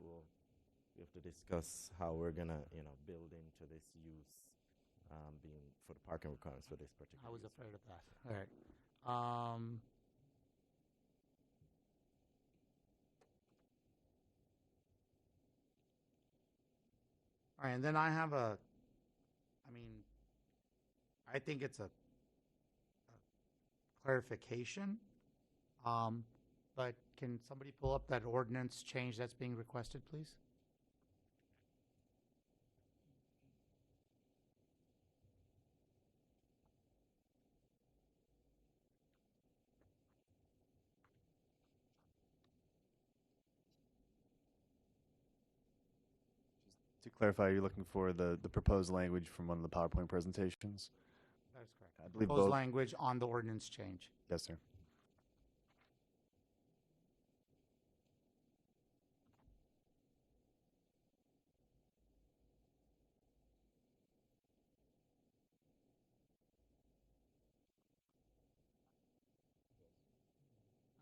we have to discuss how we're gonna, build into this use, being for the parking requirements for this particular. I was use. afraid of that. All right. All right, and then I have I think it's a clarification, but can somebody pull up that ordinance change that's being requested, please? To clarify, you're looking for the proposed language from one of the PowerPoint presentations? That is correct. I believe Proposed both. language on the ordinance change. Yes, sir.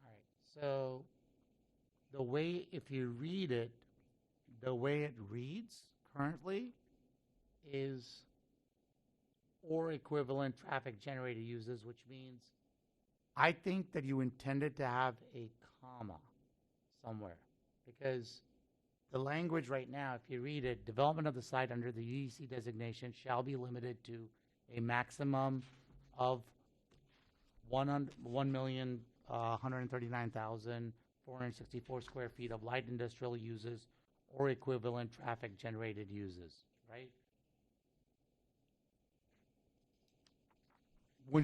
All right, so the way, if you read it, the way it reads currently is or equivalent traffic generated uses, which means I think that you intended to have a comma somewhere, because the language right now, if you read it, development of the site under the UEC designation shall be limited to a maximum of 1,139,464 square feet of light industrial uses or equivalent traffic generated uses, right?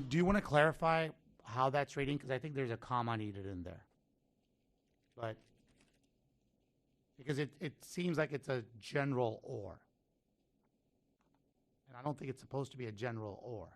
Do you want to clarify how that's reading? Because I think there's a comma needed in there. But, because it seems like it's a general or. And I don't think it's supposed to be a general or.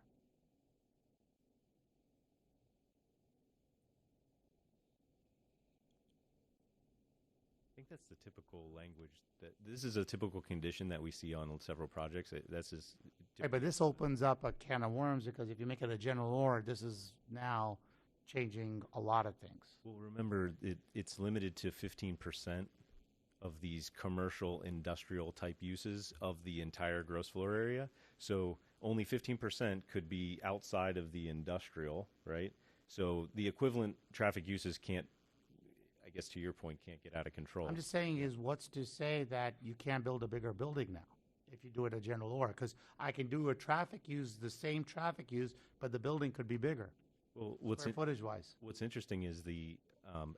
I think that's the typical language. That this is a typical condition that we see on several projects. That's just Right, but this opens up a can of worms, because if you make it a general or, this is now changing a lot of things. Well, remember, it's limited to 15% of these commercial industrial type uses of the entire gross floor area. So only 15% could be outside of the industrial, right? So the equivalent traffic uses can't, I guess to your point, can't get out of control. I'm just saying is, what's to say that you can't build a bigger building now if you do it a general or? Because I can do a traffic use, the same traffic use, but the building could be bigger. Well, square footage wise. What's interesting is the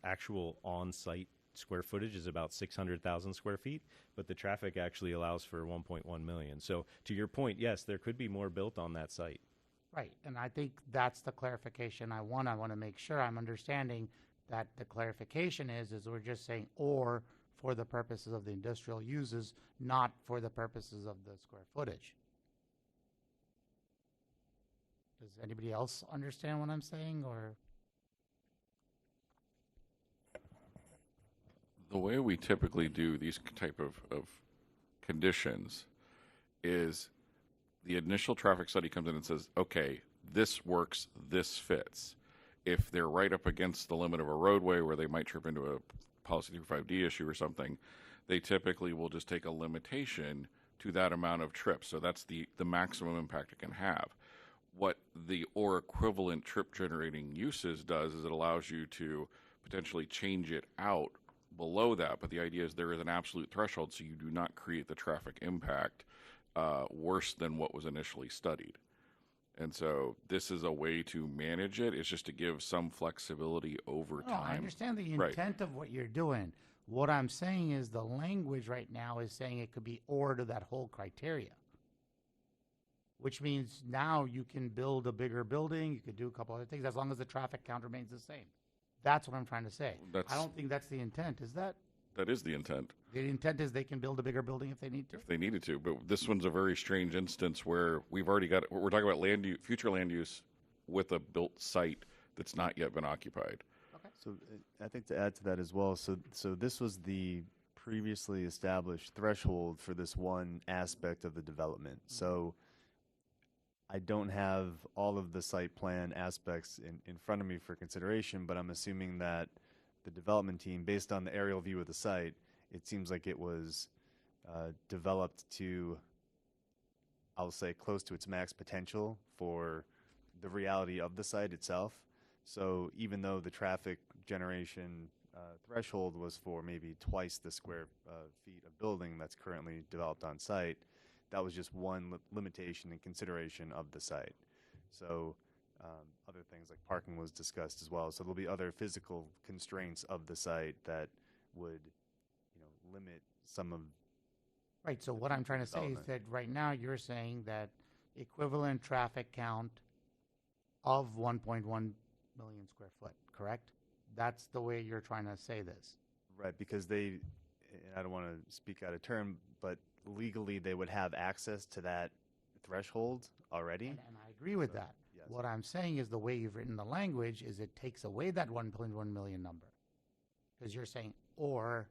actual on-site square footage is about 600,000 square feet, but the traffic actually allows for 1.1 million. So to your point, yes, there could be more built on that site. Right, and I think that's the clarification I want. I want to make sure I'm understanding that the clarification is we're just saying or for the purposes of the industrial uses, not for the purposes of the square footage. Does anybody else understand what I'm saying, or? The way we typically do these type of conditions is the initial traffic study comes in and says, okay, this works, this fits. If they're right up against the limit of a roadway where they might trip into a policy 35D issue or something, they typically will just take a limitation to that amount of trips. So that's the maximum impact it can have. What the or equivalent trip generating uses does is it allows you to potentially change it out below that, but the idea is there is an absolute threshold, so you do not create the traffic impact worse than what was initially studied. And so this is a way to manage it. It's just to give some flexibility over No, time. I understand the Right. intent of what you're doing. What I'm saying is the language right now is saying it could be or to that whole criteria, which means now you can build a bigger building, you could do a couple other things as long as the traffic count remains the same. That's what I'm trying to say. I don't think that's the intent, is that? That is the intent, The intent is they can build a bigger building if they need to? if they needed to. But this one's a very strange instance where we're talking about future land use with a built site that's not yet been occupied. Okay, So I think to add to that as well, so this was the previously established threshold for this one aspect of the development. So I don't have all of the site plan aspects in front of me for consideration, but I'm assuming that the development team, based on the aerial view of the site, it seems like it was developed to, I'll say, close to its max potential for the reality of the site itself. So even though the traffic generation threshold was for maybe twice the square feet of building that's currently developed on site, that was just one limitation and consideration of the site. So other things like parking was discussed as well. So there'll be other physical constraints of the site that would, limit some of. Right, so what I'm trying to say is that right now you're saying that equivalent traffic count of 1.1 million square foot, correct? That's the way you're trying to say this. Right, because they, and I don't want to speak out of turn, but legally they would have access to that threshold already. And I agree with that. Yes. What I'm saying is the way you've written the language is it takes away that 1.1 million number. Because you're saying, or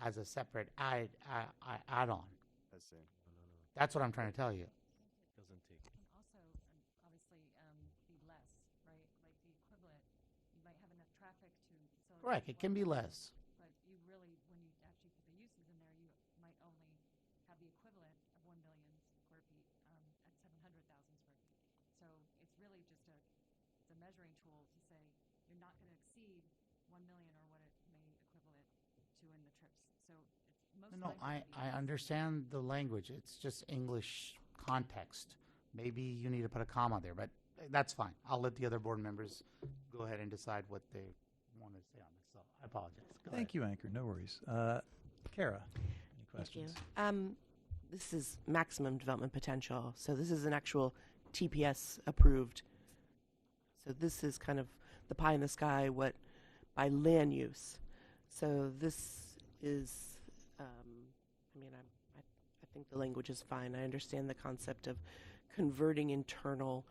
as a separate add-on. I see. That's what I'm trying to tell you. Doesn't take. It can also obviously be less, right? Like the equivalent, you might have enough traffic to facilitate. Correct, it can be less. But you really, when you actually put the uses in there, you might only have the equivalent of 1 million square feet at 700,000 square feet. So it's really just it's a measuring tool to say you're not going to exceed 1 million or what it may equivalent to in the trips. So it's most No, likely to be I less. understand the language. It's just English context. Maybe you need to put a comma there, but that's fine. I'll let the other board members go ahead and decide what they want to say on this. So I apologize. Go Thank you, Anchor. No worries. Kara, any questions? This is maximum development potential. So this is an actual TPS approved. So this is kind of the pie in the sky, what by land use. So this is, I think the language is fine. I understand the concept of converting internal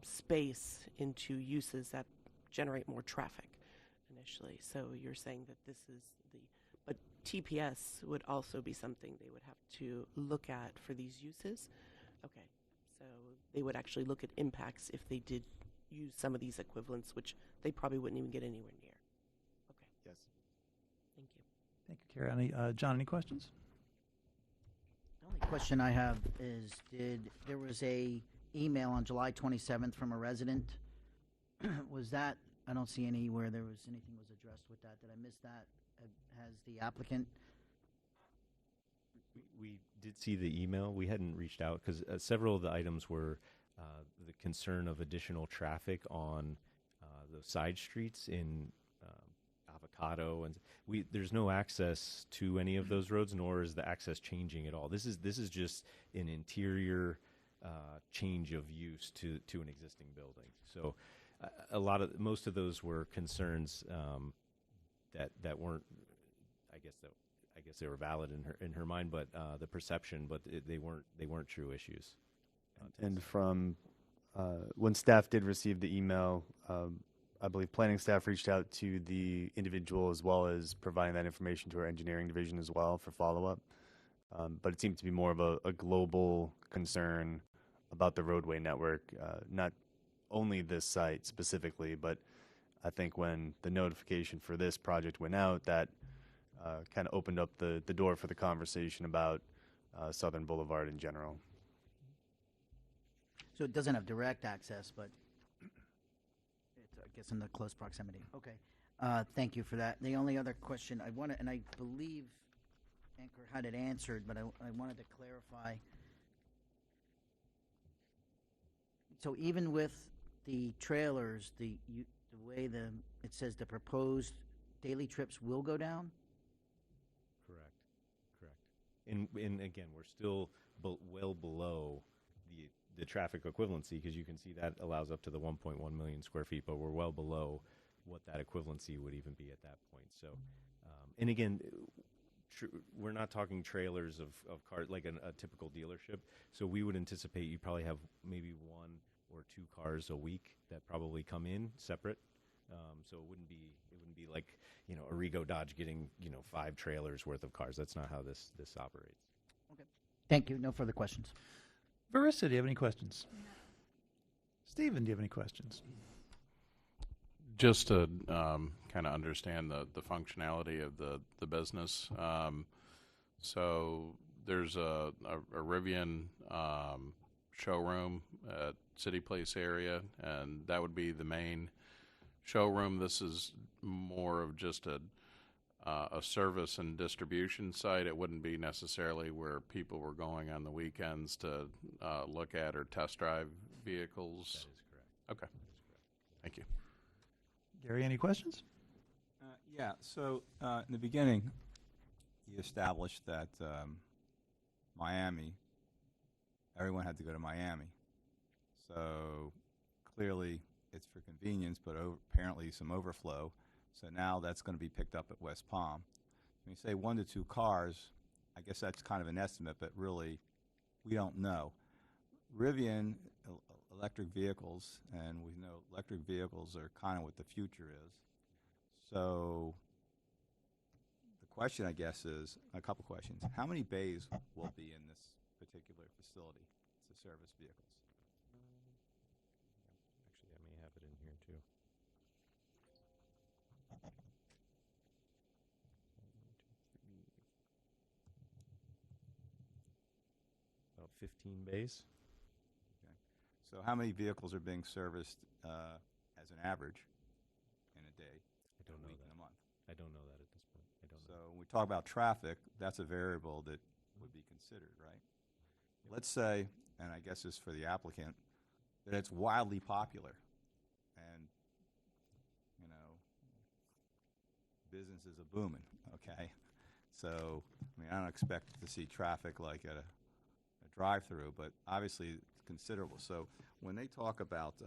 space into uses that generate more traffic initially. So you're saying that this is but TPS would also be something they would have to look at for these uses. Okay, so they would actually look at impacts if they did use some of these equivalents, which they probably wouldn't even get anywhere near. Okay. Yes. Thank you. Thank you, Kara. John, any questions? The only question I have is, there was a email on July 27th from a resident. Was that, I don't see anywhere anything was addressed with that. Did I miss that? Has the applicant? We did see the email. We hadn't reached out because several of the items were the concern of additional traffic on the side streets in Avocado, and there's no access to any of those roads, nor is the access changing at all. This is just an interior change of use to an existing building. So most of those were concerns that weren't, I guess they were valid in her mind, but the perception, but they weren't true issues. And from when staff did receive the email, I believe planning staff reached out to the individual as well as providing that information to our engineering division as well for follow-up. But it seemed to be more of a global concern about the roadway network, not only this site specifically, but I think when the notification for this project went out, that kind of opened up the door for the conversation about Southern Boulevard in general. So it doesn't have direct access, but it's, I guess, in the close proximity. Okay. Thank you for that. The only other question I wanted, and I believe Anchor had it answered, but I wanted to clarify. So even with the trailers, the way it says the proposed daily trips will go down? Correct. And again, we're still well below the traffic equivalency, because you can see that allows up to the 1.1 million square feet, but we're well below what that equivalency would even be at that point. So, and again, we're not talking trailers of cars like a typical dealership. So we would anticipate you probably have maybe 1 or 2 cars a week that probably come in separate So it wouldn't be like, a Rego Dodge getting, 5 trailers worth of cars. That's not how this operates. Thank you. No further questions. Marissa, do you have any questions? Stephen, do you have any questions? Just to kind of understand the functionality of the business. So there's a Rivian showroom at City Place area, and that would be the main showroom. This is more of just a service and distribution site. It wouldn't be necessarily where people were going on the weekends to look at or test drive vehicles. That is correct. Okay. Thank you. Gary, any questions? Yeah, so in the beginning, you established that Miami, everyone had to go to Miami. So clearly it's for convenience, but apparently some overflow. So now that's going to be picked up at West Palm. When you say 1 to 2 cars, I guess that's kind of an estimate, but really we don't know. Rivian electric vehicles, and we know electric vehicles are kind of what the future is. So the question, I guess, is a couple questions. How many bays will be in this particular facility to service vehicles? Actually, I may have it in here too. About 15 bays. Okay. So how many vehicles are being serviced as an average in a day? I don't know week, that. in a month? I don't know that at this point. I don't So know. when we talk about traffic, that's a variable that would be considered, right? Let's say, and I guess this is for the applicant, that it's wildly popular and, business is a booming, okay? So, I don't expect to see traffic like at a drive-through, but obviously it's considerable. So when they talk about,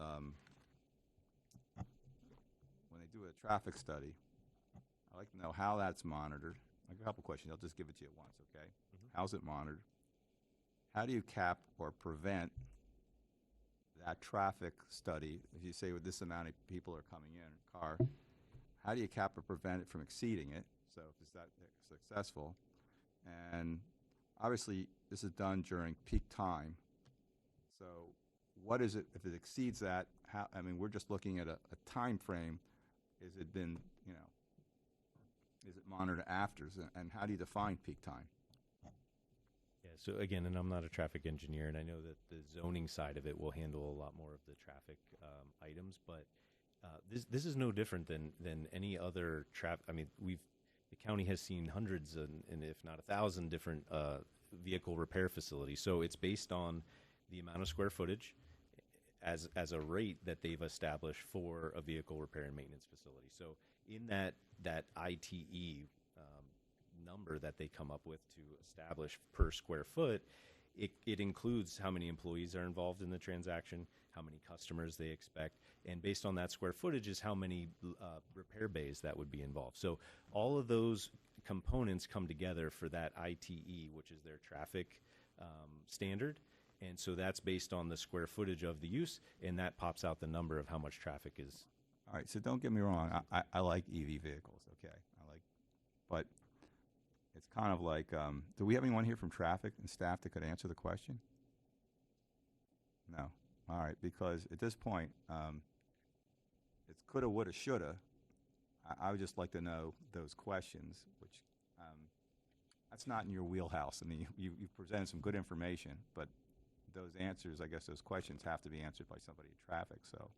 when they do a traffic study, I'd like to know how that's monitored. I have a couple questions. I'll just give it to you at once, okay? How's it monitored? How do you cap or prevent that traffic study? If you say with this amount of people are coming in a car, how do you cap or prevent it from exceeding it? So if it's that successful. And obviously this is done during peak time. So what is it, if it exceeds that, how, we're just looking at a time frame. Is it been, is it monitored after? And how do you define peak time? Yeah, so again, and I'm not a traffic engineer, and I know that the zoning side of it will handle a lot more of the traffic items, but this is no different than any other traffic. The county has seen hundreds and if not 1,000 different vehicle repair facilities. So it's based on the amount of square footage as a rate that they've established for a vehicle repair and maintenance facility. So in that ITE number that they come up with to establish per square foot, it includes how many employees are involved in the transaction, how many customers they expect, and based on that square footage is how many repair bays that would be involved. So all of those components come together for that ITE, which is their traffic standard, and so that's based on the square footage of the use, and that pops out the number of how much traffic is. All right, so don't get me wrong. I like EV vehicles, okay? But it's kind of like, do we have anyone here from traffic and staff that could answer the question? No. All right, because at this point, it's coulda, woulda, shoulda. I would just like to know those questions, which that's not in your wheelhouse. You've presented some good information, but those answers, I guess those questions have to be answered by somebody in traffic, so.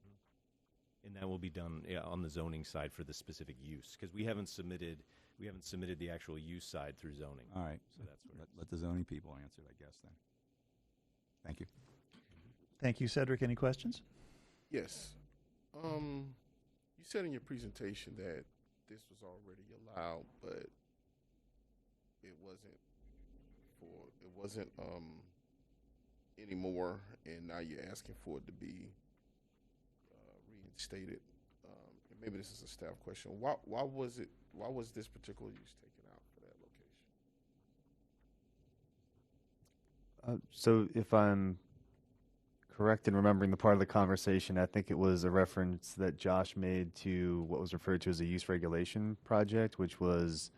And that will be done on the zoning side for the specific use, because we haven't submitted the actual use side through zoning. All right, So that's where let the zoning people answer it, I guess, then. Thank you. Thank you, Cedric. Any questions? Yes. You said in your presentation that this was already allowed, but it wasn't anymore, and now you're asking for it to be reinstated. And maybe this is a staff question. Why was this particular use taken out for that location? So if I'm correct in remembering the part of the conversation. I think it was a reference that Josh made to what was referred to as a use regulation project, which was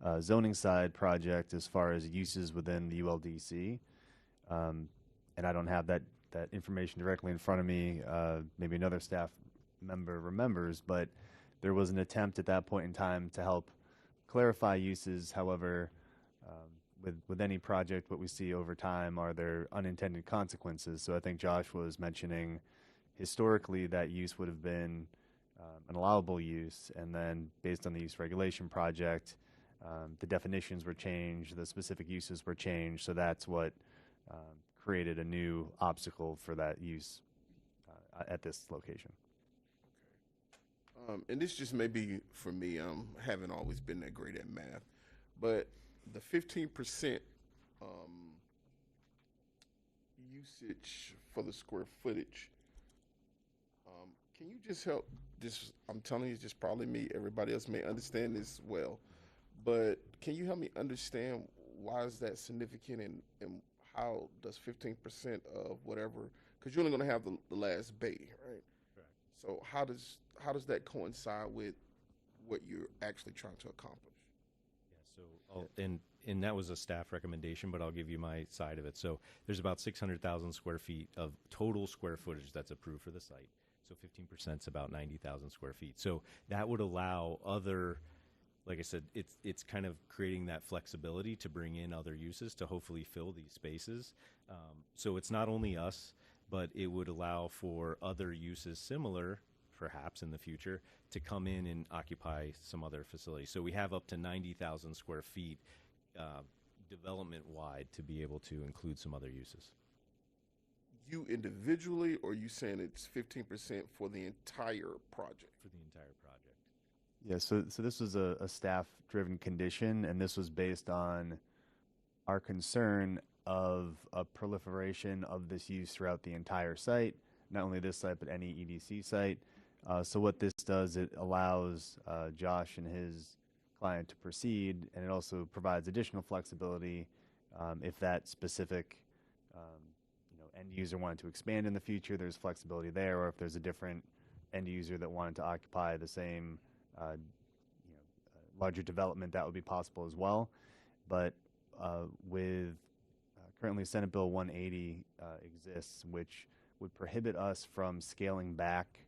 a zoning side project as far as uses within the ULDC. And I don't have that information directly in front of me. Maybe another staff member remembers, but there was an attempt at that point in time to help clarify uses. However, with any project, what we see over time are there unintended consequences. So I think Josh was mentioning historically that use would have been an allowable use, and then based on the use regulation project, the definitions were changed, the specific uses were changed, so that's what created a new obstacle for that use at this location. And this just may be for me. Haven't always been that great at math, but the 15% usage for the square footage. Can you just help? This I'm telling you, it's just probably me. Everybody else may understand this well, but can you help me understand why is that significant, and how does 15% of whatever? Because you're only going to have the last bay, right? Correct. So how does that coincide with what you're actually trying to accomplish? And that was a staff recommendation, but I'll give you my side of it. So there's about 600,000 square feet of total square footage that's approved for the site. So 15% is about 90,000 square feet. So that would allow other, like I said, it's kind of creating that flexibility to bring in other uses to hopefully fill these spaces. So it's not only us, but it would allow for other uses similar, perhaps in the future, to come in and occupy some other facility. So we have up to 90,000 square feet development-wide to be able to include some other uses. You individually, or you saying it's 15% for the entire project? For the entire project. Yeah, so this was a staff-driven condition, and this was based on our concern of a proliferation of this use throughout the entire site, not only this site, but any EDC site. So what this does, it allows Josh and his client to proceed, and it also provides additional flexibility if that specific end user wanted to expand in the future. There's flexibility there, or if there's a different end user that wanted to occupy the same larger development, that would be possible as well. But with currently Senate Bill 180 exists, which would prohibit us from scaling back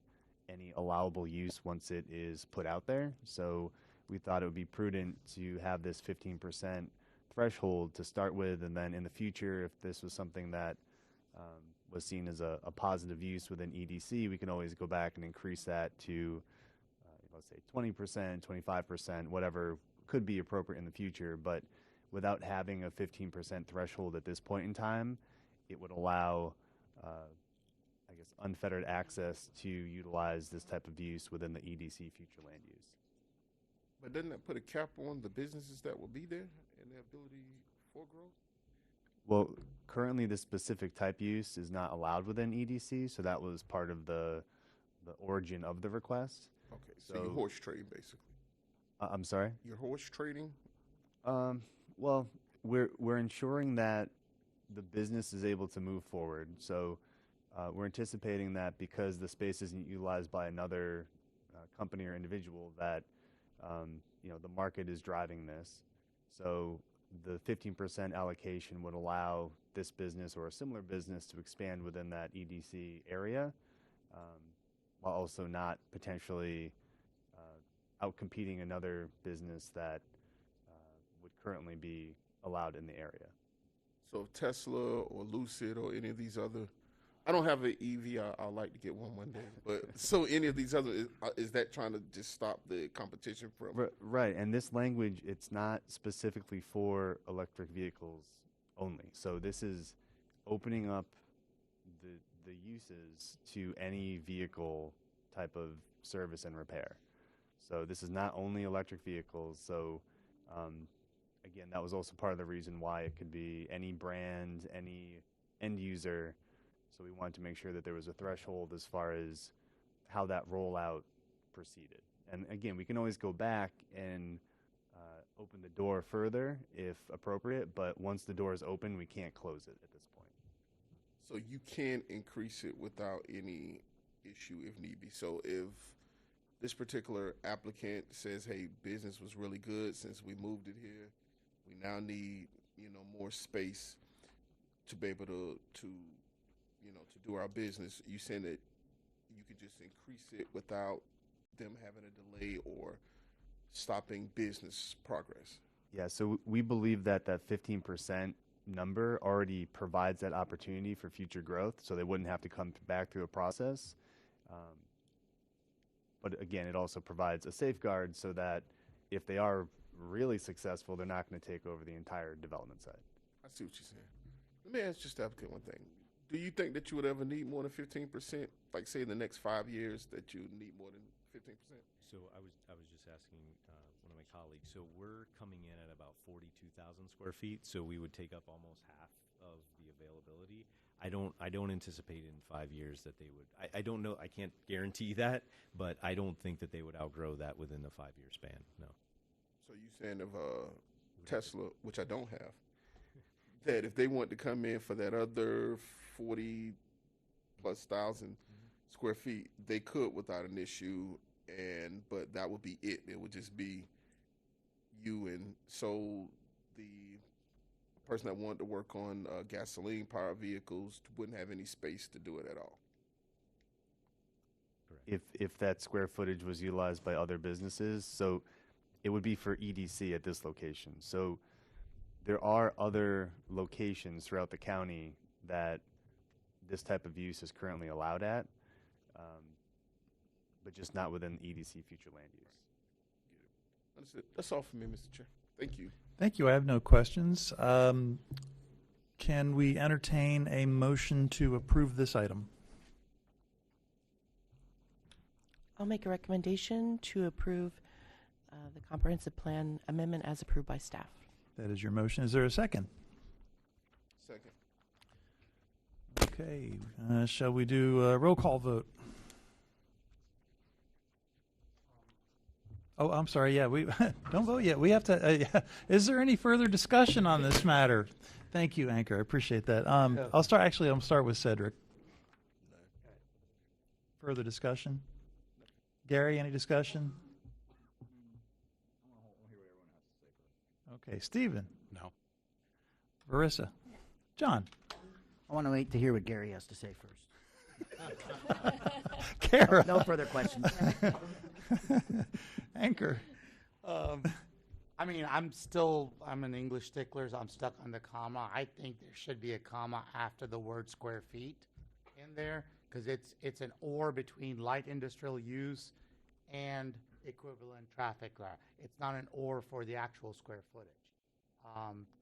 any allowable use once it is put out there. So we thought it would be prudent to have this 15% threshold to start with, and then in the future, if this was something that was seen as a positive use within EDC, we can always go back and increase that to, let's say, 20%, 25%, whatever could be appropriate in the future. But without having a 15% threshold at this point in time, it would allow, I guess, unfettered access to utilize this type of use within the EDC future land use. But doesn't that put a cap on the businesses that will be there and their ability for growth? Well, currently the specific type use is not allowed within EDC, so that was part of the origin of the request. Okay, so you're horse trading, basically. I'm sorry? You're horse trading? Well, we're ensuring that the business is able to move forward. So we're anticipating that because the space isn't utilized by another company or individual, that the market is driving this. So the 15% allocation would allow this business or a similar business to expand within that EDC area, while also not potentially outcompeting another business that would currently be allowed in the area. So if Tesla or Lucid or any of these other, I don't have an EV. I'd like to get one day. But so any of these other, is that trying to just stop the competition from? Right, and this language, it's not specifically for electric vehicles only. So this is opening up the uses to any vehicle type of service and repair. So this is not only electric vehicles. So again, that was also part of the reason why it could be any brand, any end user. So we wanted to make sure that there was a threshold as far as how that rollout proceeded. And again, we can always go back and open the door further if appropriate, but once the door is open, we can't close it at this point. So you can increase it without any issue if need be. So if this particular applicant says, hey, business was really good since we moved it here, we now need, more space to be able to do our business. You saying that you could just increase it without them having a delay or stopping business progress? Yeah, so we believe that 15% number already provides that opportunity for future growth, so they wouldn't have to come back through a process. But again, it also provides a safeguard so that if they are really successful, they're not going to take over the entire development site. I see what you're saying. Let me ask just the applicant one thing. Do you think that you would ever need more than 15%? Like, say, in the next 5 years, that you need more than 15%? So I was just asking one of my colleagues. So we're coming in at about 42,000 square feet. So we would take up almost half of the availability. I don't anticipate in 5 years that they would. I don't know. I can't guarantee that, but I don't think that they would outgrow that within the 5-year span. No. So you saying if Tesla, which I don't have, that if they want to come in for that other 40+ thousand square feet, they could without an issue, but that would be it. It would just be you, and so the person that wanted to work on gasoline powered vehicles wouldn't have any space to do it at all. If that square footage was utilized by other businesses, so it would be for EDC at this location. So there are other locations throughout the county that this type of use is currently allowed at, but just not within EDC future land use. That's it. That's all for me, Mr. Chair. Thank you. Thank you. I have no questions. Can we entertain a motion to approve this item? I'll make a recommendation to approve the comprehensive plan amendment as approved by staff. That is your motion. Is there a second? Second. Okay. Shall we do a roll call vote? Oh, I'm sorry. Yeah, we don't vote yet. We have to. Yeah. Is there any further discussion on this matter? Thank you, Anchor. I appreciate that. I'll start with Cedric. Further discussion? Gary, any discussion? Okay, Stephen. No. Marissa. John. I want to wait to hear what Gary has to say first. Kara. No further questions. Anchor. I mean, I'm an English stickler, so I'm stuck on the comma. I think there should be a comma after the word square feet in there, because it's an or between light industrial use and equivalent traffic. It's not an or for the actual square footage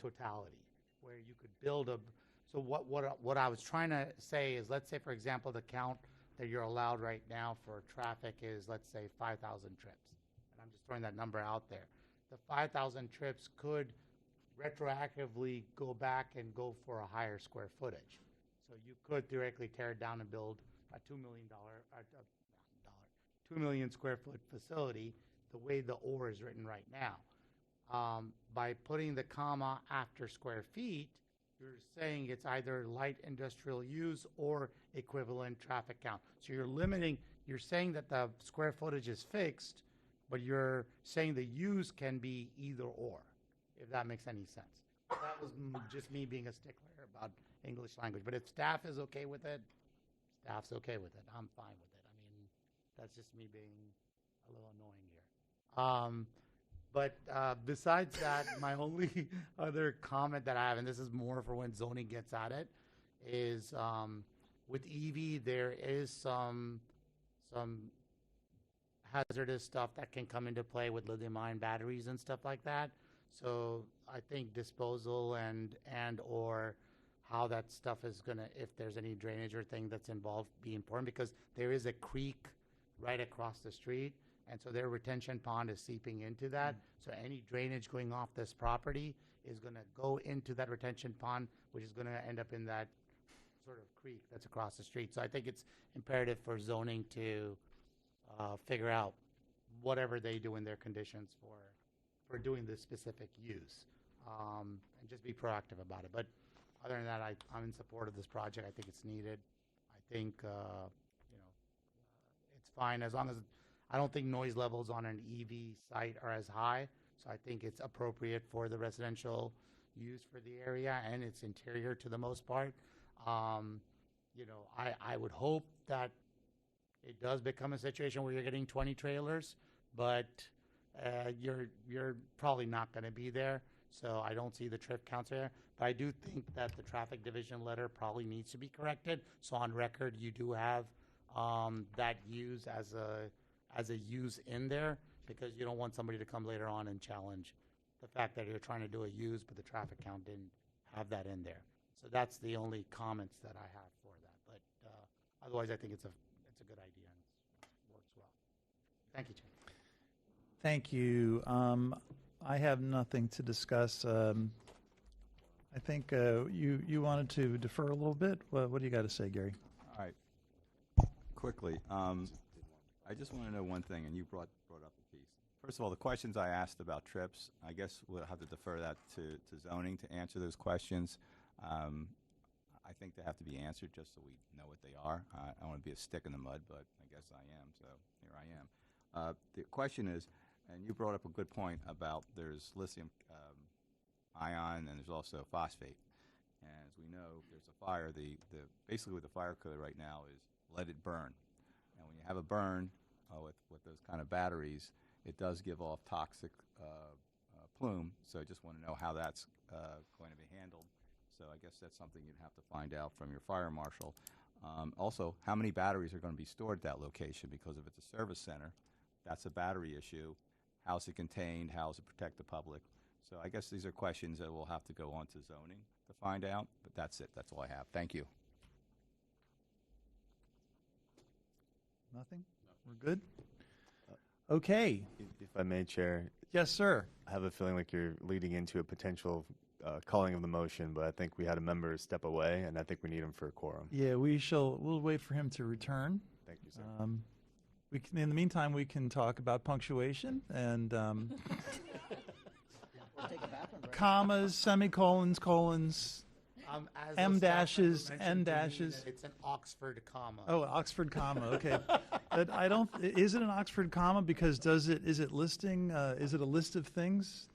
totality, where you could build a. So what I was trying to say is, let's say, for example, the count that you're allowed right now for traffic is, let's say, 5,000 trips. And I'm just throwing that number out there. The 5,000 trips could retroactively go back and go for a higher square footage. So you could theoretically tear it down and build a $2 million square foot facility the way the or is written right now. By putting the comma after square feet, you're saying it's either light industrial use or equivalent traffic count. So you're saying that the square footage is fixed, but you're saying the use can be either or, if that makes any sense. That was just me being a stickler about English language. But if staff is okay with it, staff's okay with it. I'm fine with it. I mean, that's just me being a little annoying here. But besides that, my only other comment that I have, and this is more for when zoning gets at it, is with EV, there is some hazardous stuff that can come into play with lithium-ion batteries and stuff like that. So I think disposal and or how that stuff is going to, if there's any drainage or thing that's involved, be important, because there is a creek right across the street. And so their retention pond is seeping into that. So any drainage going off this property is going to go into that retention pond, which is going to end up in that sort of creek that's across the street. So I think it's imperative for zoning to figure out whatever they do in their conditions for doing this specific use, and just be proactive about it. But other than that, I'm in support of this project. I think it's needed. I think, it's fine as long as, I don't think noise levels on an EV site are as high. So I think it's appropriate for the residential use for the area, and it's interior to the most part. I would hope that it does become a situation where you're getting 20 trailers, but you're probably not going to be there. So I don't see the trip counts there. But I do think that the traffic division letter probably needs to be corrected. So on record, you do have that use as a use in there, because you don't want somebody to come later on and challenge the fact that you're trying to do a use, but the traffic count didn't have that in there. So that's the only comments that I have for that. But otherwise, I think it's a good idea and it works well. Thank you, Chair. Thank you. I have nothing to discuss. I think you wanted to defer a little bit. What do you got to say, Gary? All right. Quickly, I just want to know one thing, and you brought up a piece. First of all, the questions I asked about trips, I guess we'll have to defer that to zoning to answer those questions. I think they have to be answered just so we know what they are. I don't want to be a stick in the mud, but I guess I am, so here I am. The question is, and you brought up a good point about there's lithium ion and there's also phosphate. And as we know, there's a fire. Basically what the fire code right now is let it burn. And when you have a burn with those kind of batteries, it does give off toxic plume. So I just want to know how that's going to be handled. So I guess that's something you'd have to find out from your fire marshal. Also, how many batteries are going to be stored at that location? Because if it's a service center, that's a battery issue. How's it contained? How does it protect the public? So I guess these are questions that we'll have to go on to zoning to find out. But that's it. That's all I have. Thank you. Nothing? We're good? Okay. If I may, Chair. Yes, sir. I have a feeling like you're leading into a potential calling of the motion, but I think we had a member step away, and I think we need him for a quorum. Yeah, we'll wait for him to return. Thank you, sir. In the meantime, we can talk about punctuation and commas, semicolons, colons, As M the staff dashes, member N mentioned to me dashes. that it's an Oxford comma. Oh, Oxford comma. Okay, but I don't. Is it an Oxford comma? Because is it listing? Is it a list of things?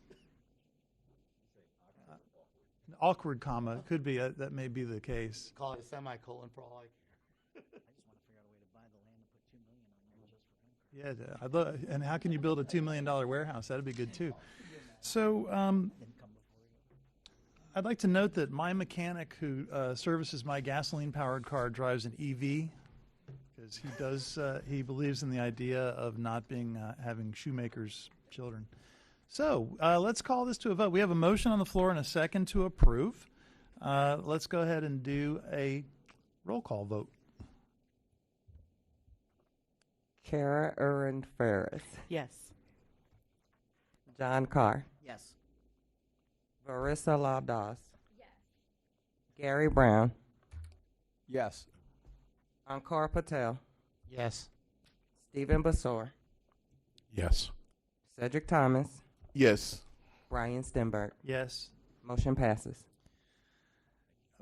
An awkward comma could be. That may be the case. Call it a semicolon for all I care. Yeah, and how can you build a $2 million warehouse? That'd be good too. So I'd like to note that my mechanic who services my gasoline-powered car drives an EV because he believes in the idea of not having shoemakers' children. So let's call this to a vote. We have a motion on the floor and a second to approve. Let's go ahead and do a roll call vote. Kara Erin Ferris. Yes. John Carr. Yes. Marissa Laudas. Yes. Gary Brown. Yes. Ankar Patel. Yes. Stephen Basor. Yes. Cedric Thomas. Yes. Brian Stenberg. Yes. Motion passes.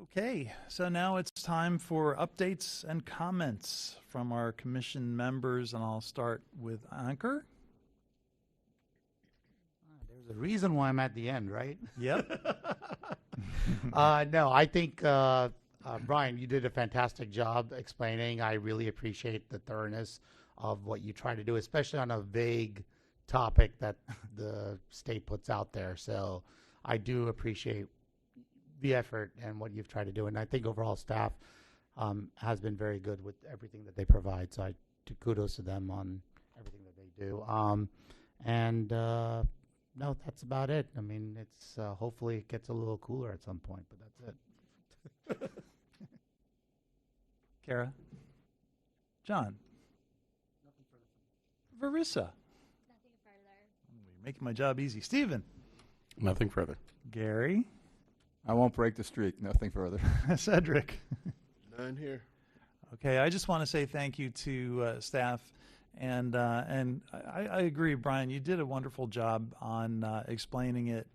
Okay, so now it's time for updates and comments from our commission members, and I'll start with Anchor. There's a reason why I'm at the end, right? Yep. No, I think, Brian, you did a fantastic job explaining. I really appreciate the thoroughness of what you try to do, especially on a vague topic that the state puts out there. So I do appreciate the effort and what you've tried to do. And I think overall staff has been very good with everything that they provide. So I do kudos to them on everything that they do. No, that's about it. I mean, it's hopefully it gets a little cooler at some point, but that's it. Kara? John? Verissa? Nothing further. You're making my job easy. Stephen? Nothing further. Gary? I won't break the streak. Nothing further. Cedric? None here. Okay, I just want to say thank you to staff, and I agree, Brian. You did a wonderful job on explaining it.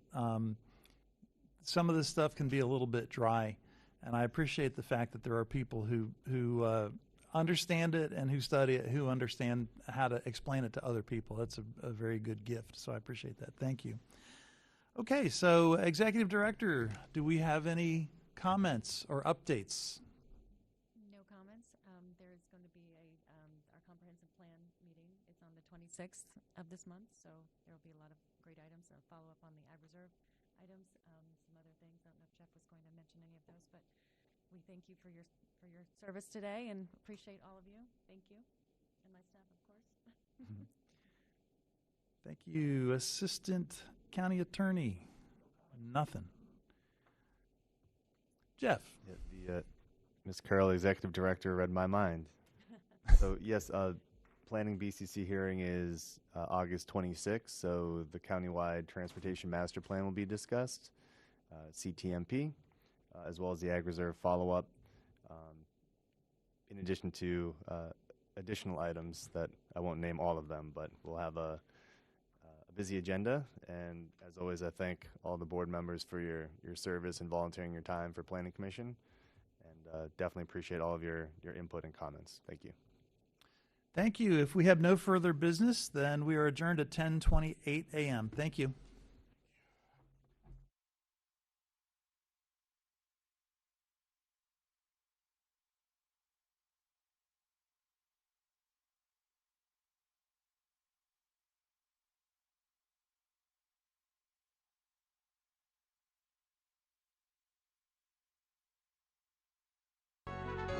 some of this stuff can be a little bit dry, and I appreciate the fact that there are people who understand it and who study it, who understand how to explain it to other people. That's a very good gift, so I appreciate that. Thank you. Okay, so Executive Director, do we have any comments or updates? No comments. There's going to be our comprehensive plan meeting. It's on the 26th of this month, so there will be a lot of great items. I'll follow up on the Ag Reserve items, some other things. I don't know if Jeff was going to mention any of those, but we thank you for your service today and appreciate all of you. Thank you. And my staff, of course. Thank you. Assistant County Attorney. Nothing. Jeff. Yeah, Ms. Carroll, Executive Director, read my mind. So yes, planning BCC hearing is August 26th. So the countywide transportation master plan will be discussed, CTMP, as well as the Ag Reserve follow-up, in addition to additional items that I won't name all of them, but we'll have a busy agenda. And as always, I thank all the board members for your service and volunteering your time for Planning Commission, and definitely appreciate all of your input and comments. Thank you. Thank you. If we have no further business, then we are adjourned at 10:28 a.m. Thank you.